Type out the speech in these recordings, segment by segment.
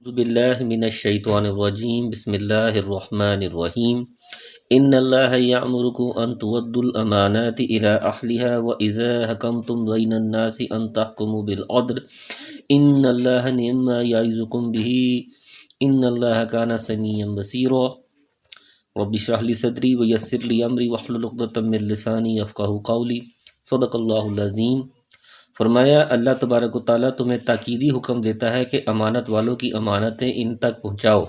اعوذ باللہ من الشیطان الرجیم بسم اللہ الرحمن الرحیم ان اللہ یأمرکم ان تؤدوا الامانات الی اہلها واذا حکمتم بین الناس ان تحکموا بالعدل ان اللہ نعم ما یعظکم بہ ان اللہ کان سمیعا بصیرا رب اشرح لی صدری ویسر لی امری واحلل عقدۃ من لسانی یفقہوا قولی صدق اللہ العظیم۔ فرمایا اللہ تبارک و تعالیٰ تمہیں تاکیدی حکم دیتا ہے کہ امانت والوں کی امانتیں ان تک پہنچاؤ،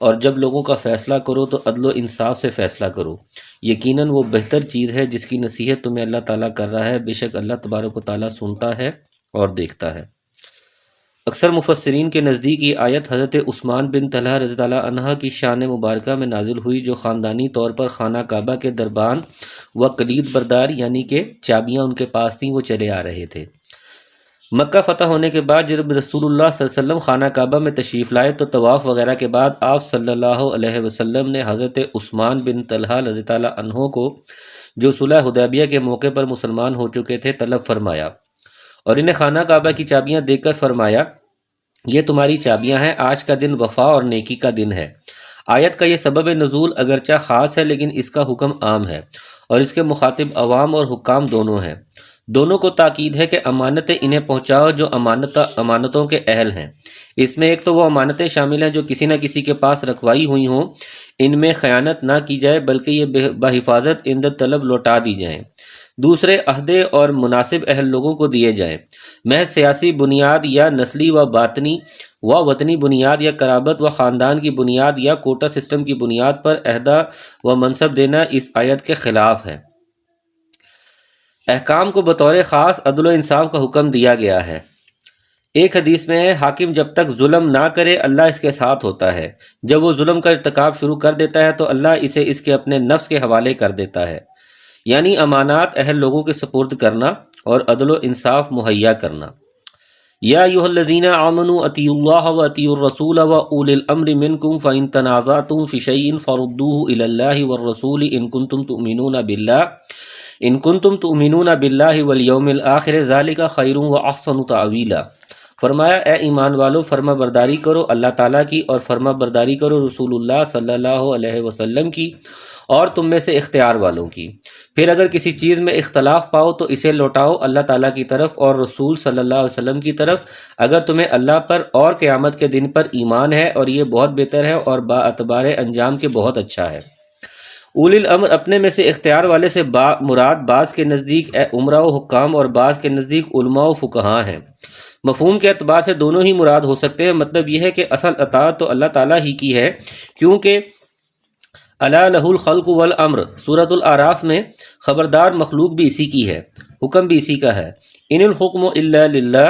اور جب لوگوں کا فیصلہ کرو تو عدل و انصاف سے فیصلہ کرو، یقیناً وہ بہتر چیز ہے جس کی نصیحت تمہیں اللہ تعالیٰ کر رہا ہے، بے شک اللہ تبارک و تعالیٰ سنتا ہے اور دیکھتا ہے۔ اکثر مفسرین کے نزدیک یہ آیت حضرت عثمان بن طلحہ رضی اللہ عنہ کی شان مبارکہ میں نازل ہوئی، جو خاندانی طور پر خانہ کعبہ کے دربان و کلید بردار یعنی کہ چابیاں ان کے پاس تھیں، وہ چلے آ رہے تھے۔ مکہ فتح ہونے کے بعد جب رسول اللہ صلی اللہ علیہ وسلم خانہ کعبہ میں تشریف لائے تو طواف وغیرہ کے بعد آپ صلی اللہ علیہ وسلم نے حضرت عثمان بن طلحہ رضی اللہ عنہ کو، جو صلح حدیبیہ کے موقع پر مسلمان ہو چکے تھے، طلب فرمایا اور انہیں خانہ کعبہ کی چابیاں دے کر فرمایا، یہ تمہاری چابیاں ہیں، آج کا دن وفا اور نیکی کا دن ہے۔ آیت کا یہ سبب نزول اگرچہ خاص ہے لیکن اس کا حکم عام ہے، اور اس کے مخاطب عوام اور حکام دونوں ہیں۔ دونوں کو تاکید ہے کہ امانتیں انہیں پہنچاؤ جو امانتوں کے اہل ہیں۔ اس میں ایک تو وہ امانتیں شامل ہیں جو کسی نہ کسی کے پاس رکھوائی ہوئی ہوں، ان میں خیانت نہ کی جائے بلکہ یہ بحفاظت عند طلب لوٹا دی جائیں۔ دوسرے عہدے اور مناسب اہل لوگوں کو دیے جائیں۔ محض سیاسی بنیاد یا نسلی و باطنی و وطنی بنیاد یا قرابت و خاندان کی بنیاد یا کوٹا سسٹم کی بنیاد پر عہدہ و منصب دینا اس آیت کے خلاف ہے۔ احکام کو بطور خاص عدل و انصاف کا حکم دیا گیا ہے۔ ایک حدیث میں ہے، حاکم جب تک ظلم نہ کرے اللہ اس کے ساتھ ہوتا ہے، جب وہ ظلم کا ارتکاب شروع کر دیتا ہے تو اللہ اسے اس کے اپنے نفس کے حوالے کر دیتا ہے، یعنی امانات اہل لوگوں کے سپرد کرنا اور عدل و انصاف مہیا کرنا۔ یا ایھا الذین آمنوا اطیعوا اللہ واطیعوا الرسول واولی الامر منکم فان تنازعتم فی شیء فردوہ الی اللہ والرسول ان کنتم تؤمنون باللہ والیوم الآخر ذالک خیر واحسن تأویلا۔ فرمایا اے ایمان والو، فرما برداری کرو اللہ تعالیٰ کی اور فرما برداری کرو رسول اللہ صلی اللہ علیہ وسلم کی اور تم میں سے اختیار والوں کی۔ پھر اگر کسی چیز میں اختلاف پاؤ تو اسے لوٹاؤ اللہ تعالیٰ کی طرف اور رسول صلی اللہ علیہ وسلم کی طرف، اگر تمہیں اللہ پر اور قیامت کے دن پر ایمان ہے، اور یہ بہت بہتر ہے اور با اعتبار انجام کے بہت اچھا ہے۔ اولی الامر اپنے میں سے اختیار والے سے مراد بعض کے نزدیک عمرا و حکام اور بعض کے نزدیک علماء و فقہاء ہیں۔ مفہوم کے اعتبار سے دونوں ہی مراد ہو سکتے ہیں۔ مطلب یہ ہے کہ اصل اطاعت تو اللہ تعالیٰ ہی کی ہے، کیونکہ الا لہ الخلق والامر سورۃ الاعراف میں خبردار مخلوق بھی اسی کی ہے، حکم بھی اسی کا ہے۔ ان الحکم الا للہ،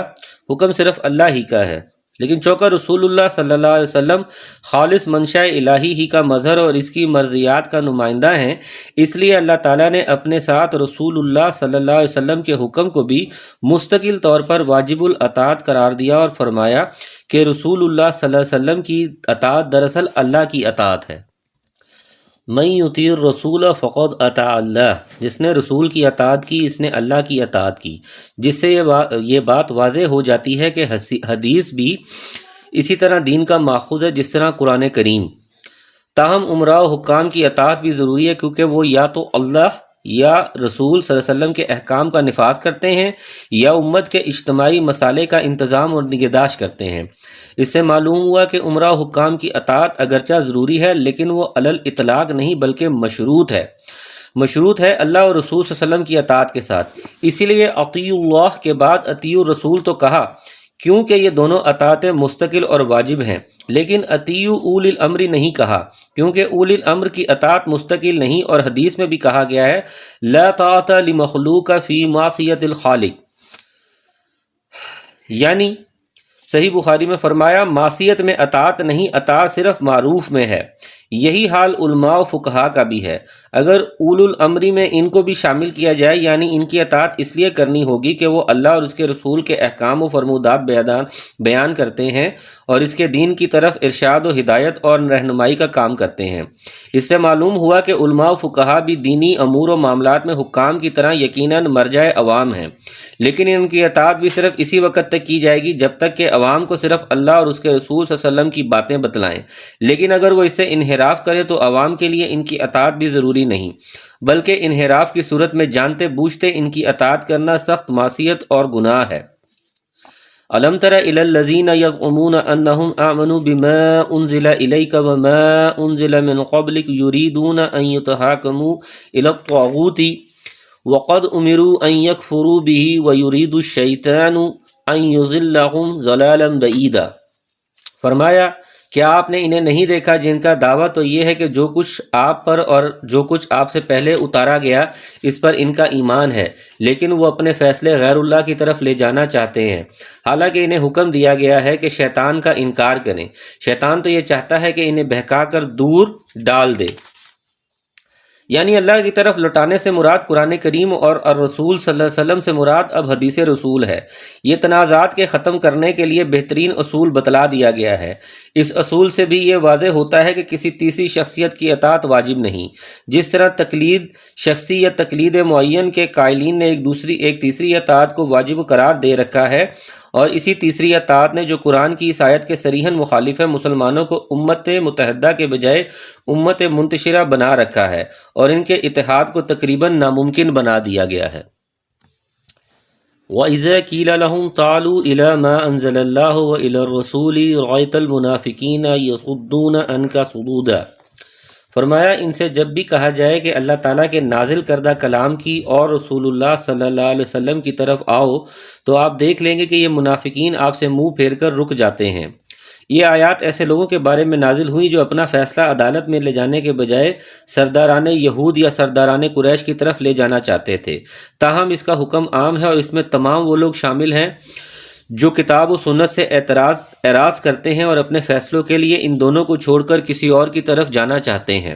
حکم صرف اللہ ہی کا ہے، لیکن چونکہ رسول اللہ صلی اللہ علیہ وسلم خالص منشاء الہی ہی کا مظہر اور اس کی مرضیات کا نمائندہ ہیں، اس لیے اللہ تعالیٰ نے اپنے ساتھ رسول اللہ صلی اللہ علیہ وسلم کے حکم کو بھی مستقل طور پر واجب الاطاعت قرار دیا اور فرمایا کہ رسول اللہ صلی اللہ علیہ وسلم کی اطاعت دراصل اللہ کی اطاعت ہے۔ من یطیع الرسول فقد اطاع اللہ، جس نے رسول کی اطاعت کی اس نے اللہ کی اطاعت کی، جس سے یہ بات واضح ہو جاتی ہے کہ حدیث بھی اسی طرح دین کا ماخوذ ہے جس طرح قرآن کریم۔ تاہم امراء و حکام کی اطاعت بھی ضروری ہے، کیونکہ وہ یا تو اللہ یا رسول صلی اللہ علیہ وسلم کے احکام کا نفاذ کرتے ہیں یا امت کے اجتماعی مسالے کا انتظام اور نگہداشت کرتے ہیں۔ اس سے معلوم ہوا کہ امراء و حکام کی اطاعت اگرچہ ضروری ہے لیکن وہ علی الاطلاق نہیں بلکہ مشروط ہے اللہ اور رسول صلی اللہ علیہ وسلم کی اطاعت کے ساتھ۔ اسی لیے اطیعوا اللہ کے بعد اطیعوا الرسول تو کہا، کیونکہ یہ دونوں اطاعتیں مستقل اور واجب ہیں، لیکن اطیعوا اولی الامر نہیں کہا، کیونکہ اولی الامر کی اطاعت مستقل نہیں، اور حدیث میں بھی کہا گیا ہے لا طاعت لمخلوق فی معصیۃ الخالق، یعنی صحیح بخاری میں فرمایا معصیت میں اطاعت نہیں، اطاعت صرف معروف میں ہے۔ یہی حال علماء و فقہاء کا بھی ہے۔ اگر اولو الامری میں ان کو بھی شامل کیا جائے، یعنی ان کی اطاعت اس لیے کرنی ہوگی کہ وہ اللہ اور اس کے رسول کے احکام و فرمودات بیان کرتے ہیں اور اس کے دین کی طرف ارشاد و ہدایت اور رہنمائی کا کام کرتے ہیں۔ اس سے معلوم ہوا کہ علماء و فقہاء بھی دینی امور و معاملات میں حکام کی طرح یقیناً مرجع عوام ہیں، لیکن ان کی اطاعت بھی صرف اسی وقت تک کی جائے گی جب تک کہ عوام کو صرف اللہ اور اس کے رسول صلی اللہ علیہ وسلم کی باتیں بتلائیں، لیکن اگر وہ اس سے انحراف کرے تو عوام کے لیے ان کی اطاعت بھی ضروری نہیں، بلکہ انحراف کی صورت میں جانتے بوجھتے ان کی اطاعت کرنا سخت معصیت اور گناہ ہے۔ الم تر الی الذین یزعمون انہم آمنوا بما انزل الیک وما انزل من قبلک یریدون ان یتحاکموا الی الطاغوت وقد امروا ان یکفروا به ویرید الشیطان ان یضلهم ضلالا بعیدا۔ فرمایا کیا آپ نے انہیں نہیں دیکھا جن کا دعویٰ تو یہ ہے کہ جو کچھ آپ پر اور جو کچھ آپ سے پہلے اتارا گیا اس پر ان کا ایمان ہے، لیکن وہ اپنے فیصلے غیر اللہ کی طرف لے جانا چاہتے ہیں، حالانکہ انہیں حکم دیا گیا ہے کہ شیطان کا انکار کریں۔ شیطان تو یہ چاہتا ہے کہ انہیں بہکا کر دور ڈال دے۔ یعنی اللہ کی طرف لوٹانے سے مراد قرآن کریم اور الرسول صلی اللہ علیہ وسلم سے مراد اب حدیث رسول ہے۔ یہ تنازعات کے ختم کرنے کے لیے بہترین اصول بتلا دیا گیا ہے۔ اس اصول سے بھی یہ واضح ہوتا ہے کہ کسی تیسری شخصیت کی اطاعت واجب نہیں۔ جس طرح تقلید شخصی یا تقلید معین کے قائلین نے ایک تیسری اطاعت کو واجب قرار دے رکھا ہے، اور اسی تیسری اطاعت نے جو قرآن کی اس آیت کے صریحاً مخالف ہے، مسلمانوں کو امت متحدہ کے بجائے امت منتشرہ بنا رکھا ہے اور ان کے اتحاد کو تقریباً ناممکن بنا دیا گیا ہے۔ وَإِذَا قِيلَ لَهُمْ تَعَالُوا إِلَى مَا أَنزَلَ اللَّهُ وَإِلَى الرَّسُولِ رَأَيْتَ الْمُنَافِقِينَ يَصُدُّونَ عَنْكَ صُدُودًا۔ فرمایا ان سے جب بھی کہا جائے کہ اللہ تعالیٰ کے نازل کردہ کلام کی اور رسول اللہ صلی اللہ علیہ وسلم کی طرف آؤ تو آپ دیکھ لیں گے کہ یہ منافقین آپ سے منہ پھیر کر رک جاتے ہیں۔ یہ آیات ایسے لوگوں کے بارے میں نازل ہوئیں جو اپنا فیصلہ عدالت میں لے جانے کے بجائے سرداران یہود یا سرداران قریش کی طرف لے جانا چاہتے تھے۔ تاہم اس کا حکم عام ہے اور اس میں تمام وہ لوگ شامل ہیں جو کتاب و سنت سے اعراض کرتے ہیں اور اپنے فیصلوں کے لیے ان دونوں کو چھوڑ کر کسی اور کی طرف جانا چاہتے ہیں۔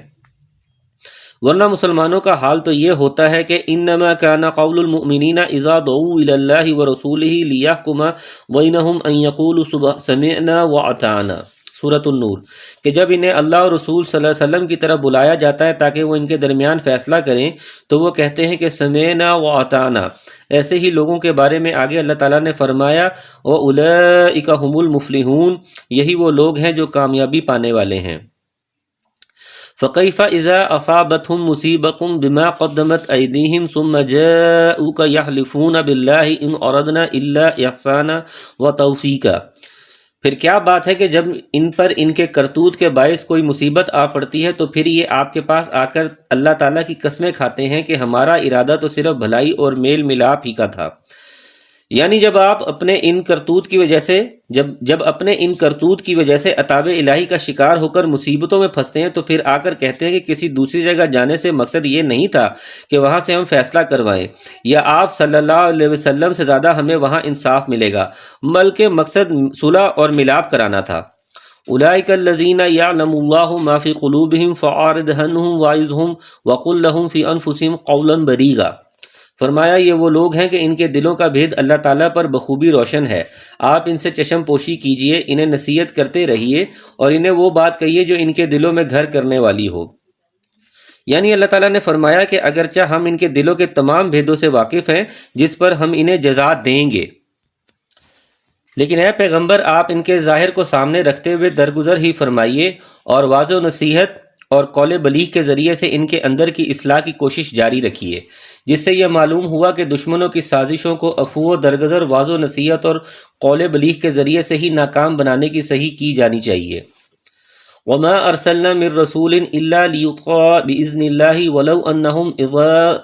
ورنہ مسلمانوں کا حال تو یہ ہوتا ہے کہ انما کان قول المؤمنین اذا دعوا الی اللہ ورسولہ لیحکم بینہم ان یقولوا سمعنا واطعنا، سورۃ النور، کہ جب انہیں اللہ اور رسول صلی اللہ علیہ وسلم کی طرف بلایا جاتا ہے تاکہ وہ ان کے درمیان فیصلہ کریں تو وہ کہتے ہیں کہ سمعنا واطعنا۔ ایسے ہی لوگوں کے بارے میں آگے اللہ تعالیٰ نے فرمایا وَأُولَئِكَ هُمُ الْمُفْلِحُونَ، یہی وہ لوگ ہیں جو کامیابی پانے والے ہیں۔ فَكَيْفَ إِذَا أَصَابَتْهُم مُّصِيبَةٌ بِمَا قَدَّمَتْ أَيْدِيهِمْ ثُمَّ جَاءُوكَ يَحْلِفُونَ بِاللَّهِ إِنْ أَرَدْنَا إِلَّا إِحْسَانًا وَتَوْفِيقًا۔ پھر کیا بات ہے کہ جب ان پر ان کے کرتوت کے باعث کوئی مصیبت آ پڑتی ہے تو پھر یہ آپ کے پاس آ کر اللہ تعالیٰ کی قسمیں کھاتے ہیں کہ ہمارا ارادہ تو صرف بھلائی اور میل ملاپ ہی کا تھا۔ یعنی جب اپنے ان کرتوت کی وجہ سے عطاب الہی کا شکار ہو کر مصیبتوں میں پھنستے ہیں تو پھر آ کر کہتے ہیں کہ کسی دوسری جگہ جانے سے مقصد یہ نہیں تھا کہ وہاں سے ہم فیصلہ کروائیں یا آپ صلی اللہ علیہ وسلم سے زیادہ ہمیں وہاں انصاف ملے گا، بلکہ مقصد صلح اور ملاپ کرانا تھا۔ اولئک الذین یعلم اللہ ما فی قلوبہم فاعرض عنہم واعظہم وقل لہم فی انفسہم قولا بلیغا۔ فرمایا یہ وہ لوگ ہیں کہ ان کے دلوں کا بھید اللہ تعالیٰ پر بخوبی روشن ہے، آپ ان سے چشم پوشی کیجئے، انہیں نصیحت کرتے رہیے اور انہیں وہ بات کہیے جو ان کے دلوں میں گھر کرنے والی ہو۔ یعنی اللہ تعالیٰ نے فرمایا کہ اگرچہ ہم ان کے دلوں کے تمام بھیدوں سے واقف ہیں جس پر ہم انہیں جزا دیں گے، لیکن اے پیغمبر آپ ان کے ظاہر کو سامنے رکھتے ہوئے درگزر ہی فرمائیے اور واضح و نصیحت اور قول بلیغ کے ذریعے سے ان کے اندر کی اصلاح کی کوشش جاری رکھیے، جس سے یہ معلوم ہوا کہ دشمنوں کی سازشوں کو عفو و درگزر واضح و نصیحت اور قول بلیغ کے ذریعے سے ہی ناکام بنانے کی صحیح کی جانی چاہیے۔ وَمَا أَرْسَلْنَا مِن رَّسُولٍ إِلَّا لِيُطَاعَ بِإِذْنِ اللَّهِ وَلَوْ أَنَّهُمْ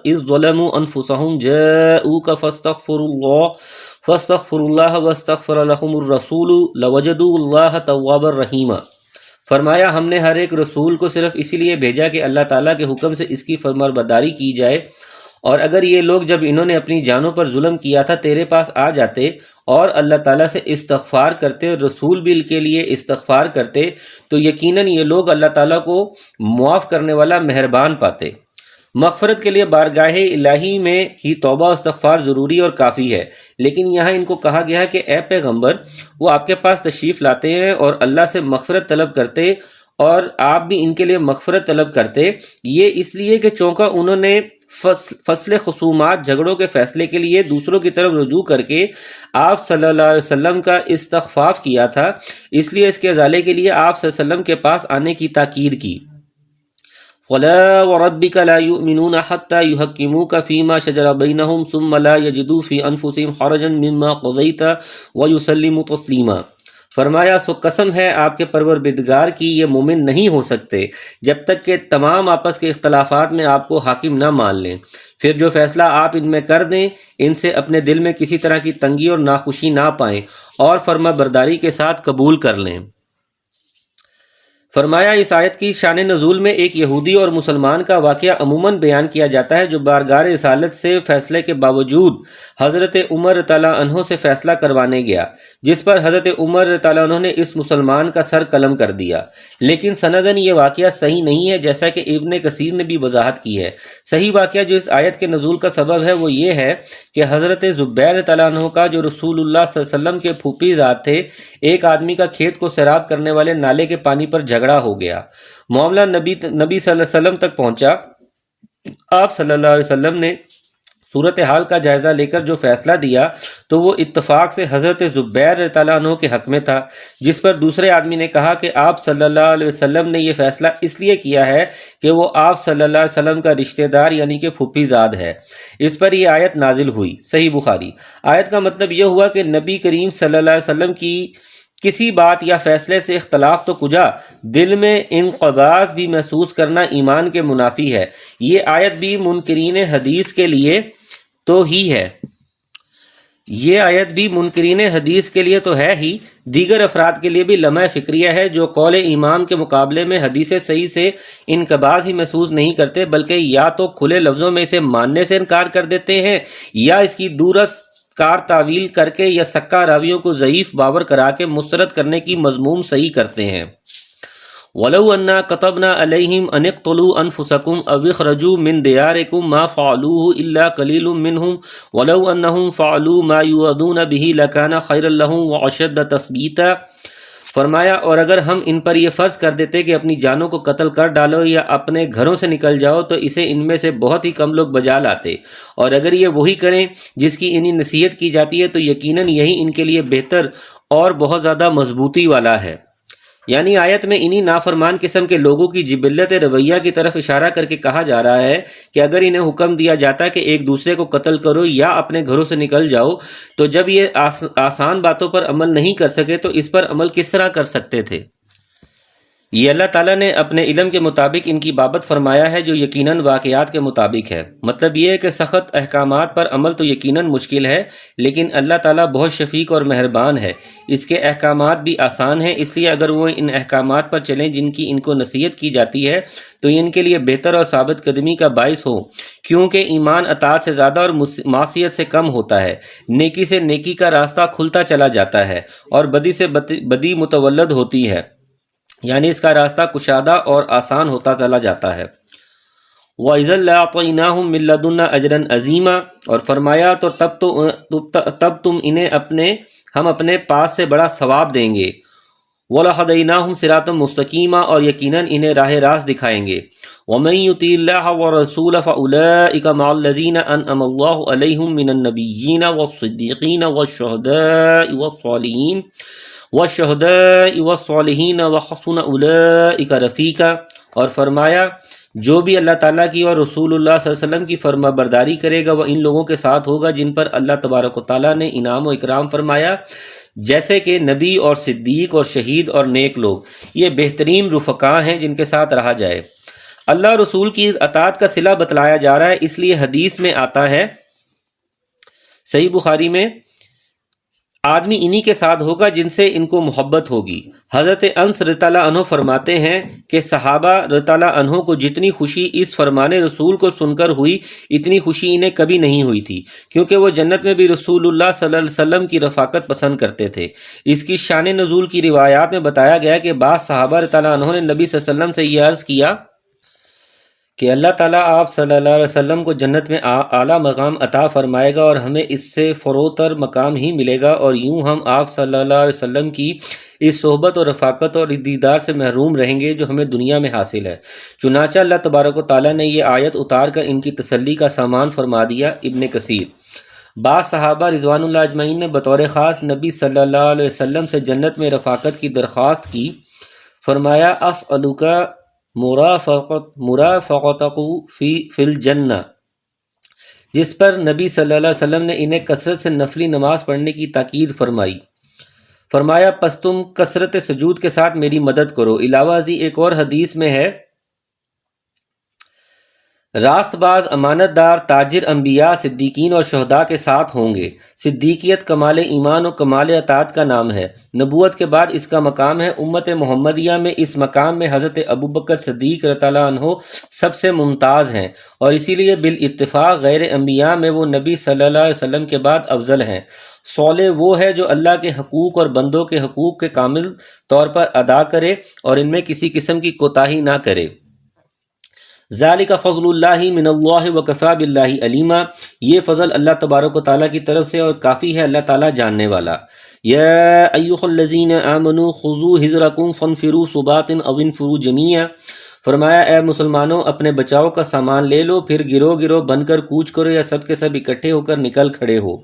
إِذ ظَلَمُوا أَنفُسَهُمْ جَاءُوكَ فَاسْتَغْفِرُوا اللَّهَ وَاسْتَغْفَرَ لَهُمُ الرَّسُولُ لَوَجَدُوا اللَّهَ تَوَّابًا رَّحِيمًا۔ فرمایا ہم نے ہر ایک رسول کو صرف اسی لیے بھیجا کہ اللہ تعالیٰ کے حکم سے اس کی فرمانبرداری کی جائے، اور اگر یہ لوگ جب انہوں نے اپنی جانوں پر ظلم کیا تھا تیرے پاس آ جاتے اور اللہ تعالیٰ سے استغفار کرتے، رسول بھی کے لیے استغفار کرتے، تو یقیناً یہ لوگ اللہ تعالیٰ کو معاف کرنے والا مہربان پاتے۔ مغفرت کے لیے بارگاہ الہی میں ہی توبہ و استغفار ضروری اور کافی ہے، لیکن یہاں ان کو کہا گیا ہے کہ اے پیغمبر وہ آپ کے پاس تشریف لاتے ہیں اور اللہ سے مغفرت طلب کرتے اور آپ بھی ان کے لیے مغفرت طلب کرتے، یہ اس لیے کہ چونکہ انہوں نے فصل خصومات جھگڑوں کے فیصلے کے لیے دوسروں کی طرف رجوع کر کے آپ صلی اللہ علیہ وسلم کا استخفاف کیا تھا، اس لیے اس کے ازالے کے لیے آپ صلی اللہ علیہ وسلم کے پاس آنے کی تاکید کی۔ فَلَا وَرَبِّكَ لَا يُؤْمِنُونَ حَتَّى يُحَكِّمُوكَ فِي مَا شَجَرَ بَيْنَهُمْ ثُمَّ لَا يَجِدُوا فِي أَنفُسِهِمْ حَرَجًا مِّمَّا قَضَيْتَ وَيُسَلِّمُوا تَسْلِيمًا۔ فرمایا سو قسم ہے آپ کے پروردگار کی، یہ مومن نہیں ہو سکتے جب تک کہ تمام آپس کے اختلافات میں آپ کو حاکم نہ مان لیں، پھر جو فیصلہ آپ ان میں کر دیں ان سے اپنے دل میں کسی طرح کی تنگی اور ناخوشی نہ پائیں اور فرما برداری کے ساتھ قبول کر لیں۔ فرمایا اس آیت کی شان نزول میں ایک یہودی اور مسلمان کا واقعہ عموماً بیان کیا جاتا ہے جو بارگاہ رسالت سے فیصلے کے باوجود حضرت عمر تعالیٰ عنہ سے فیصلہ کروانے گیا، جس پر حضرت عمر تعالیٰ عنہ نے اس مسلمان کا سر قلم کر دیا، لیکن سندن یہ واقعہ صحیح نہیں ہے، جیسا کہ ابن کثیر نے بھی وضاحت کی ہے۔ صحیح واقعہ جو اس آیت کے نزول کا سبب ہے وہ یہ ہے کہ حضرت زبیر تعالیٰ عنہ کا جو رسول اللہ صلی اللہ علیہ وسلم کے پھوپھی ذات تھے، ایک آدمی کا کھیت کو سیراب کرنے والے نالے کے پانی پر جھگڑا ہو گیا۔ معاملہ نبی صلی اللہ علیہ وسلم تک پہنچا۔ آپ صلی اللہ علیہ وسلم نے صورتحال کا جائزہ لے کر جو فیصلہ دیا تو وہ اتفاق سے حضرت زبیر تعالیٰ عنہ کے حق میں تھا، جس پر دوسرے آدمی نے کہا کہ آپ صلی اللہ علیہ وسلم نے یہ فیصلہ اس لیے کیا ہے کہ وہ آپ صلی اللہ علیہ وسلم کا رشتہ دار یعنی کہ پھوپھی زاد ہے۔ اس پر یہ آیت نازل ہوئی۔ صحیح بخاری۔ آیت کا مطلب یہ ہوا کہ نبی کریم صلی اللہ علیہ وسلم کی کسی بات یا فیصلے سے اختلاف تو کجا، دل میں انقباض بھی محسوس کرنا ایمان کے منافی ہے۔ یہ آیت بھی منکرین حدیث کے لیے تو ہی ہے، یہ آیت بھی منکرین حدیث کے لیے تو ہے ہی، دیگر افراد کے لیے بھی لمحہ فکریہ ہے جو قول امام کے مقابلے میں حدیث صحیح سے انقباض ہی محسوس نہیں کرتے، بلکہ یا تو کھلے لفظوں میں اسے ماننے سے انکار کر دیتے ہیں یا اس کی دورست کار تعویل کر کے یا سکا راویوں کو ضعیف باور کرا کے مسترد کرنے کی مضموم صحیح کرتے ہیں۔ وَلَوْ أَنَّا كَتَبْنَا عَلَيْهِمْ أَنِ اقْتُلُوا أَنفُسَكُمْ أَوْ اخْرَجُوا مِنْ دِيَارِكُمْ مَا فَعَلُوهُ إِلَّا قَلِيلٌ مِّنْهُمْ وَلَوْ أَنَّهُمْ فَعَلُوا مَا يُوعَظُونَ بِهِ لَكَانَ خَيْرًا لَّهُمْ وَأَشَدَّ تَثْبِيتًا۔ فرمایا اور اگر ہم ان پر یہ فرض کر دیتے کہ اپنی جانوں کو قتل کر ڈالو یا اپنے گھروں سے نکل جاؤ تو اسے ان میں سے بہت ہی کم لوگ بجا لاتے، اور اگر یہ وہی کریں جس کی انہیں نصیحت کی جاتی ہے تو یقیناً یہی ان کے لیے بہتر اور بہت زیادہ مضبوطی والا ہے۔ یعنی آیت میں انہی نافرمان قسم کے لوگوں کی جبلت رویہ کی طرف اشارہ کر کے کہا جا رہا ہے کہ اگر انہیں حکم دیا جاتا کہ ایک دوسرے کو قتل کرو یا اپنے گھروں سے نکل جاؤ تو جب یہ آسان باتوں پر عمل نہیں کر سکے تو اس پر عمل کس طرح کر سکتے تھے؟ یہ اللہ تعالیٰ نے اپنے علم کے مطابق ان کی بابت فرمایا ہے جو یقیناً واقعات کے مطابق ہے۔ مطلب یہ ہے کہ سخت احکامات پر عمل تو یقیناً مشکل ہے، لیکن اللہ تعالیٰ بہت شفیق اور مہربان ہے، اس کے احکامات بھی آسان ہیں، اس لیے اگر وہ ان احکامات پر چلیں جن کی ان کو نصیحت کی جاتی ہے تو یہ ان کے لیے بہتر اور ثابت قدمی کا باعث ہو، کیونکہ ایمان اطاعت سے زیادہ اور معصیت سے کم ہوتا ہے، نیکی سے نیکی کا راستہ کھلتا چلا جاتا ہے اور بدی سے بدی متولد ہوتی ہے، یعنی اس کا راستہ کشادہ اور آسان ہوتا چلا جاتا ہے۔ وَإِذًا لَّأَعْطَيْنَاهُم مِّن لَّدُنَّا أَجْرًا عَظِيمًا، اور فرمایا تو تب تم انہیں ہم اپنے پاس سے بڑا ثواب دیں گے۔ وَلَهَدَيْنَاهُمْ صِرَاطًا مُسْتَقِيمًا، اور یقیناً انہیں راہ راست دکھائیں گے۔ وَمَن يُطِعِ اللَّهَ وَرَسُولَهُ فَأُولَٰئِكَ مَعَ الَّذِينَ أَنْعَمَ اللَّهُ عَلَيْهِم مِّنَ النَّبِيِّينَ وَالصِّدِّيقِينَ وَالشُّهَدَاءِ وَالصَّالِحِينَ وَحَسُنَ أُولَٰئِكَ رَفِيقًا، اور فرمایا جو بھی اللہ تعالیٰ کی اور رسول اللہ صلی اللہ علیہ وسلم کی فرما برداری کرے گا وہ ان لوگوں کے ساتھ ہوگا جن پر اللہ تبارک و تعالیٰ نے انعام و اکرام فرمایا، جیسے کہ نبی اور صدیق اور شہید اور نیک لوگ، یہ بہترین رفقاء ہیں جن کے ساتھ رہا جائے۔ اللہ رسول کی اطاعت کا صلہ بتلایا جا رہا ہے، اس لیے حدیث میں آتا ہے صحیح بخاری میں، آدمی انہی کے ساتھ ہوگا جن سے ان کو محبت ہوگی۔ حضرت انس رضی اللہ عنہ فرماتے ہیں کہ صحابہ رضی اللہ عنہ کو جتنی خوشی اس فرمان رسول کو سن کر ہوئی اتنی خوشی انہیں کبھی نہیں ہوئی تھی، کیونکہ وہ جنت میں بھی رسول اللہ صلی اللہ علیہ وسلم کی رفاقت پسند کرتے تھے۔ اس کی شان نزول کی روایات میں بتایا گیا کہ بعض صحابہ رضی اللہ عنہ نے نبی صلی اللہ علیہ وسلم سے یہ عرض کیا کہ اللہ تعالیٰ آپ صلی اللہ علیہ وسلم کو جنت میں اعلیٰ مقام عطا فرمائے گا اور ہمیں اس سے فروتر مقام ہی ملے گا، اور یوں ہم آپ صلی اللہ علیہ وسلم کی اس صحبت اور رفاقت اور دیدار سے محروم رہیں گے جو ہمیں دنیا میں حاصل ہے۔ چنانچہ اللہ تبارک و تعالیٰ نے یہ آیت اتار کر ان کی تسلی کا سامان فرما دیا۔ ابن کثیر۔ بعض صحابہ رضوان اللہ اجمعین نے بطور خاص نبی صلی اللہ علیہ وسلم سے جنت میں رفاقت کی درخواست کی۔ فرمایا اسألک مرافقتک فی الجنہ، جس پر نبی صلی اللہ علیہ وسلم نے انہیں کثرت سے نفلی نماز پڑھنے کی تاکید فرمائی۔ فرمایا پس تم کثرت سجود کے ساتھ میری مدد کرو۔ علاوہ ازیں ایک اور حدیث میں ہے، راست باز امانت دار تاجر انبیاء صدیقین اور شہداء کے ساتھ ہوں گے۔ صدیقیت کمال ایمان و کمال اطاعت کا نام ہے۔ نبوت کے بعد اس کا مقام ہے۔ امت محمدیہ میں اس مقام میں حضرت ابوبکر صدیق رضی اللہ عنہ سب سے ممتاز ہیں، اور اسی لیے بالاتفاق غیر انبیاء میں وہ نبی صلی اللہ علیہ وسلم کے بعد افضل ہیں۔ صالح وہ ہے جو اللہ کے حقوق اور بندوں کے حقوق کے کامل طور پر ادا کرے اور ان میں کسی قسم کی کوتاہی نہ کرے۔ ذالک فضل اللہ من اللہ وکفی باللہ علیما، یہ فضل اللہ تبارک و تعالیٰ کی طرف سے اور کافی ہے اللہ تعالیٰ جاننے والا۔ یا ایھا الذین آمنوا خذوا حذرکم فانفروا ثبات او انفروا جمیعا، فرمایا اے مسلمانوں اپنے بچاؤ کا سامان لے لو، پھر گروہ گروہ بن کر کوچ کرو یا سب کے سب اکٹھے ہو کر نکل کھڑے ہو۔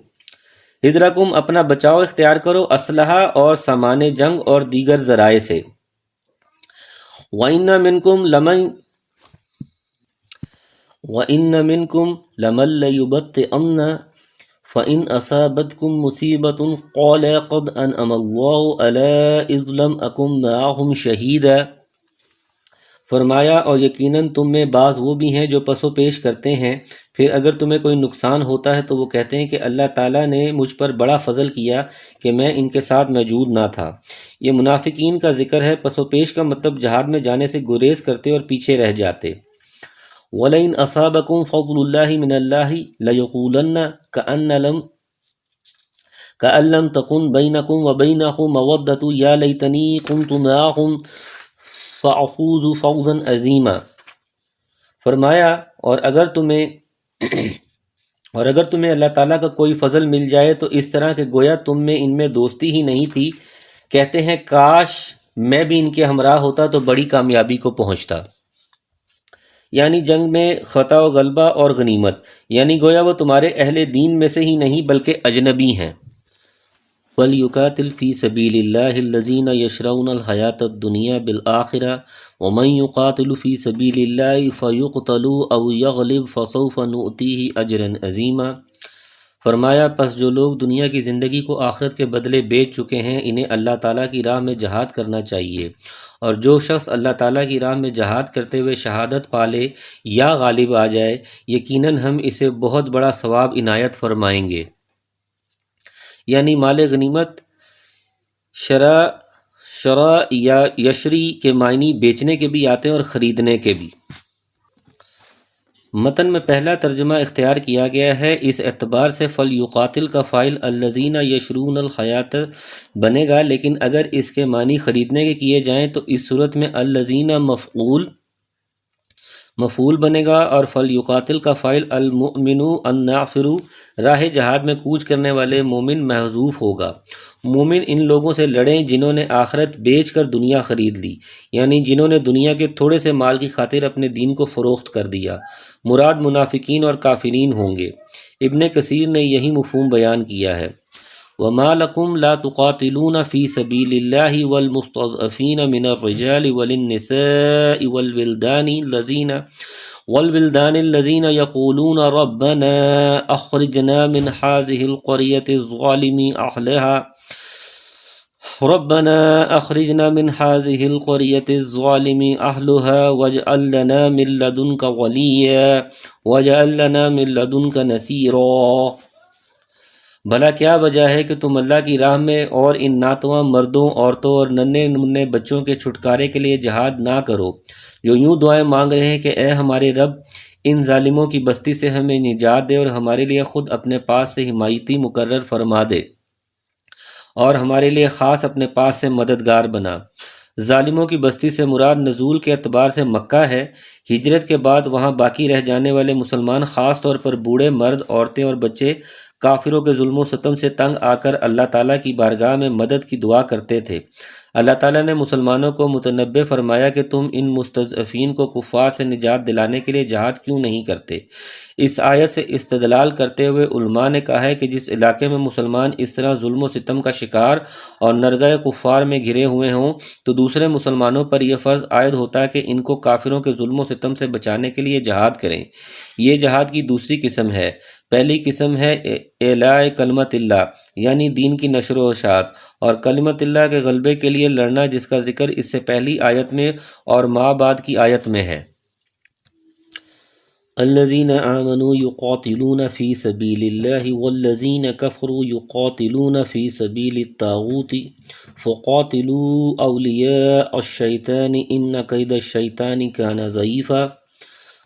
حذرکم اپنا بچاؤ اختیار کرو اسلحہ اور سامان جنگ اور دیگر ذرائع سے۔ وَإِنَّ مِنْكُمْ لَمَن لَّيُبَطِّئَنَّ فَإِنْ أَصَابَتْكُمْ مُصِيبَةٌ قَالَ قَدْ أَنْعَمَ اللَّهُ عَلَىٰ إِذْ لَمْ أَكُن مَّعَهُمْ شَهِيدًا، فرمایا اور یقیناً تم میں بعض وہ بھی ہیں جو پس و پیش کرتے ہیں، پھر اگر تمہیں کوئی نقصان ہوتا ہے تو وہ کہتے ہیں کہ اللہ تعالیٰ نے مجھ پر بڑا فضل کیا کہ میں ان کے ساتھ موجود نہ تھا۔ یہ منافقین کا ذکر ہے۔ پس و پیش کا مطلب جہاد میں جانے سے گریز کرتے اور پیچھے رہ جاتے۔ وَلَئِنْ أَصَابَكُمْ فَضْلُ اللَّهِ مِنَ اللَّهِ لَيَقُولَنَّ كَأَن لَّمْ تَكُن بَيْنَكُمْ وَبَيْنَهُ مَوَدَّةٌ يَا لَيْتَنِي كُنتُ مَعَهُمْ فَأَفُوزُ فَوْزًا عَظِيمًا، فرمایا اور اگر تمہیں اللہ تعالیٰ کا کوئی فضل مل جائے تو اس طرح کہ گویا تم میں ان میں دوستی ہی نہیں تھی، کہتے ہیں کاش میں بھی ان کے ہمراہ ہوتا تو بڑی کامیابی کو پہنچتا۔ یعنی جنگ میں فتح و غلبہ اور غنیمت، یعنی گویا وہ تمہارے اہل دین میں سے ہی نہیں بلکہ اجنبی ہیں۔ وَلْيُقَاتِلْ فِي سَبِيلِ اللَّهِ الَّذِينَ يَشْرَوْنَ الْحَيَاةَ الدُّنْيَا بِالْآخِرَةِ وَمَن يُقَاتِلْ فِي سَبِيلِ اللَّهِ فَيُقْتَلْ أَوْ يَغْلِبْ فَسَوْفَ نُؤْتِيهِ أَجْرًا عَظِيمًا، فرمایا پس جو لوگ دنیا کی زندگی کو آخرت کے بدلے بیچ چکے ہیں انہیں اللہ تعالیٰ کی راہ میں جہاد کرنا چاہیے، اور جو شخص اللہ تعالیٰ کی راہ میں جہاد کرتے ہوئے شہادت پالے یا غالب آ جائے یقیناً ہم اسے بہت بڑا ثواب عنایت فرمائیں گے۔ یعنی مال غنیمت شرع یا یشری کے معنی بیچنے کے بھی آتے ہیں اور خریدنے کے بھی۔ متن میں پہلا ترجمہ اختیار کیا گیا ہے، اس اعتبار سے فَلْيُقَاتِلْ کا فاعل الَّذِينَ يَشْرُونَ الْحَيَاةَ بنے گا، لیکن اگر اس کے معنی خریدنے کے کیے جائیں تو اس صورت میں الَّذِينَ مفعول بنے گا، اور فَلْيُقَاتِلْ کا فاعل الْمُؤْمِنُ النَّافِرُ راہ جہاد میں کوچ کرنے والے مومن محذوف ہوگا۔ مومن ان لوگوں سے لڑیں جنہوں نے آخرت بیچ کر دنیا خرید لی، یعنی جنہوں نے دنیا کے تھوڑے سے مال کی خاطر اپنے دین کو فروخت کر دیا۔ مراد منافقین اور کافرین ہوں گے۔ ابن کثیر نے یہی مفہوم بیان کیا ہے۔ وَمَا لَكُمْ لَا تُقَاتِلُونَ فِي سَبِيلِ اللَّهِ وَالْمُسْتَضْعَفِينَ مِنَ الرِّجَالِ وَالنِّسَاءِ وَالْوِلْدَانِ الَّذِينَ يَقُولُونَ رَبَّنَا أَخْرِجْنَا مِنْ هَٰذِهِ الْقَرْيَةِ الظَّالِمِ أَهْلُهَا وَاجْعَل لَّنَا مِن لَّدُنكَ وَلِيًّا وَاجْعَل لَّنَا مِن لَّدُنكَ نَصِيرًا، بھلا کیا وجہ ہے کہ تم اللہ کی راہ میں اور ان ناتواں مردوں، عورتوں اور ننھے منھے بچوں کے چھٹکارے کے لیے جہاد نہ کرو، جو یوں دعائیں مانگ رہے ہیں کہ اے ہمارے رب ان ظالموں کی بستی سے ہمیں نجات دے اور ہمارے لیے خود اپنے پاس سے حمایتی مقرر فرما دے اور ہمارے لیے خاص اپنے پاس سے مددگار بنا۔ ظالموں کی بستی سے مراد نزول کے اعتبار سے مکہ ہے۔ ہجرت کے بعد وہاں باقی رہ جانے والے مسلمان خاص طور پر بوڑھے، مرد، عورتیں اور بچے کافروں کے ظلم و ستم سے تنگ آ کر اللہ تعالیٰ کی بارگاہ میں مدد کی دعا کرتے تھے۔ اللہ تعالیٰ نے مسلمانوں کو متنبہ فرمایا کہ تم ان مستضعفین کو کفار سے نجات دلانے کے لیے جہاد کیوں نہیں کرتے؟ اس آیت سے استدلال کرتے ہوئے علماء نے کہا ہے کہ جس علاقے میں مسلمان اس طرح ظلم و ستم کا شکار اور نرگہ کفار میں گھرے ہوئے ہوں تو دوسرے مسلمانوں پر یہ فرض عائد ہوتا ہے کہ ان کو کافروں کے ظلم و ستم سے بچانے کے لیے جہاد کریں۔ یہ جہاد کی دوسری قسم ہے۔ پہلی قسم ہے اعلاء کلمت اللہ، یعنی دین کی نشر و اشاعت اور کلمت اللہ کے غلبے کے لیے لڑنا، جس کا ذکر اس سے پہلی آیت میں اور ما بعد کی آیت میں ہے۔ الذین آمنوا یقاتلون فی سبیل اللہ والذین کفروا یقاتلون فی سبیل الطاغوت فقاتلوا اولیاء الشیطان ان کید الشیطان کان ضعیفا۔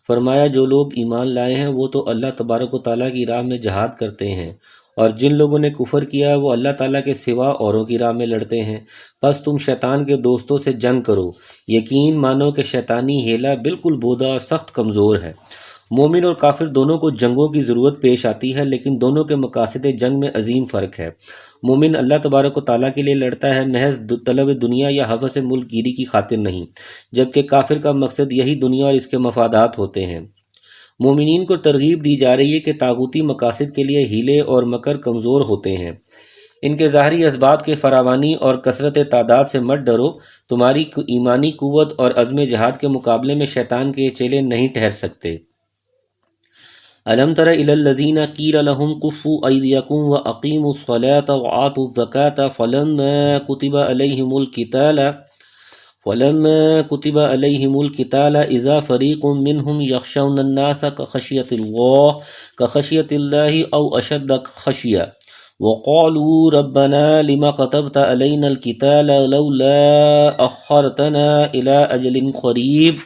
فرمایا جو لوگ ایمان لائے ہیں وہ تو اللہ تبارک و تعالیٰ کی راہ میں جہاد کرتے ہیں، اور جن لوگوں نے کفر کیا وہ اللہ تعالیٰ کے سوا اوروں کی راہ میں لڑتے ہیں، پس تم شیطان کے دوستوں سے جنگ کرو، یقین مانو کہ شیطانی ہیلا بالکل بودا اور سخت کمزور ہے۔ مومن اور کافر دونوں کو جنگوں کی ضرورت پیش آتی ہے، لیکن دونوں کے مقاصد جنگ میں عظیم فرق ہے۔ مومن اللہ تبارک و تعالیٰ کے لیے لڑتا ہے، محض طلب دنیا یا ہوس ملک گیری کی خاطر نہیں، جبکہ کافر کا مقصد یہی دنیا اور اس کے مفادات ہوتے ہیں۔ مومنین کو ترغیب دی جا رہی ہے کہ طاغوتی مقاصد کے لیے ہیلے اور مکر کمزور ہوتے ہیں، ان کے ظاہری اسباب کے فراوانی اور کثرت تعداد سے مت ڈرو، تمہاری ایمانی قوت اور عزم جہاد کے مقابلے میں شیطان کے یہ چیلے نہیں ٹھہر سکتے۔ الم تر الی الذین قیل لهم کفوا ایدیکم واقیموا الصلاة وآتوا الزکاة فلما كتب عليهم القتال اذا فريق منهم يخشون الناس كخشية الله او اشد خشية وقالوا ربنا لما كتبت علينا القتال لولا اخرتنا الى اجل قريب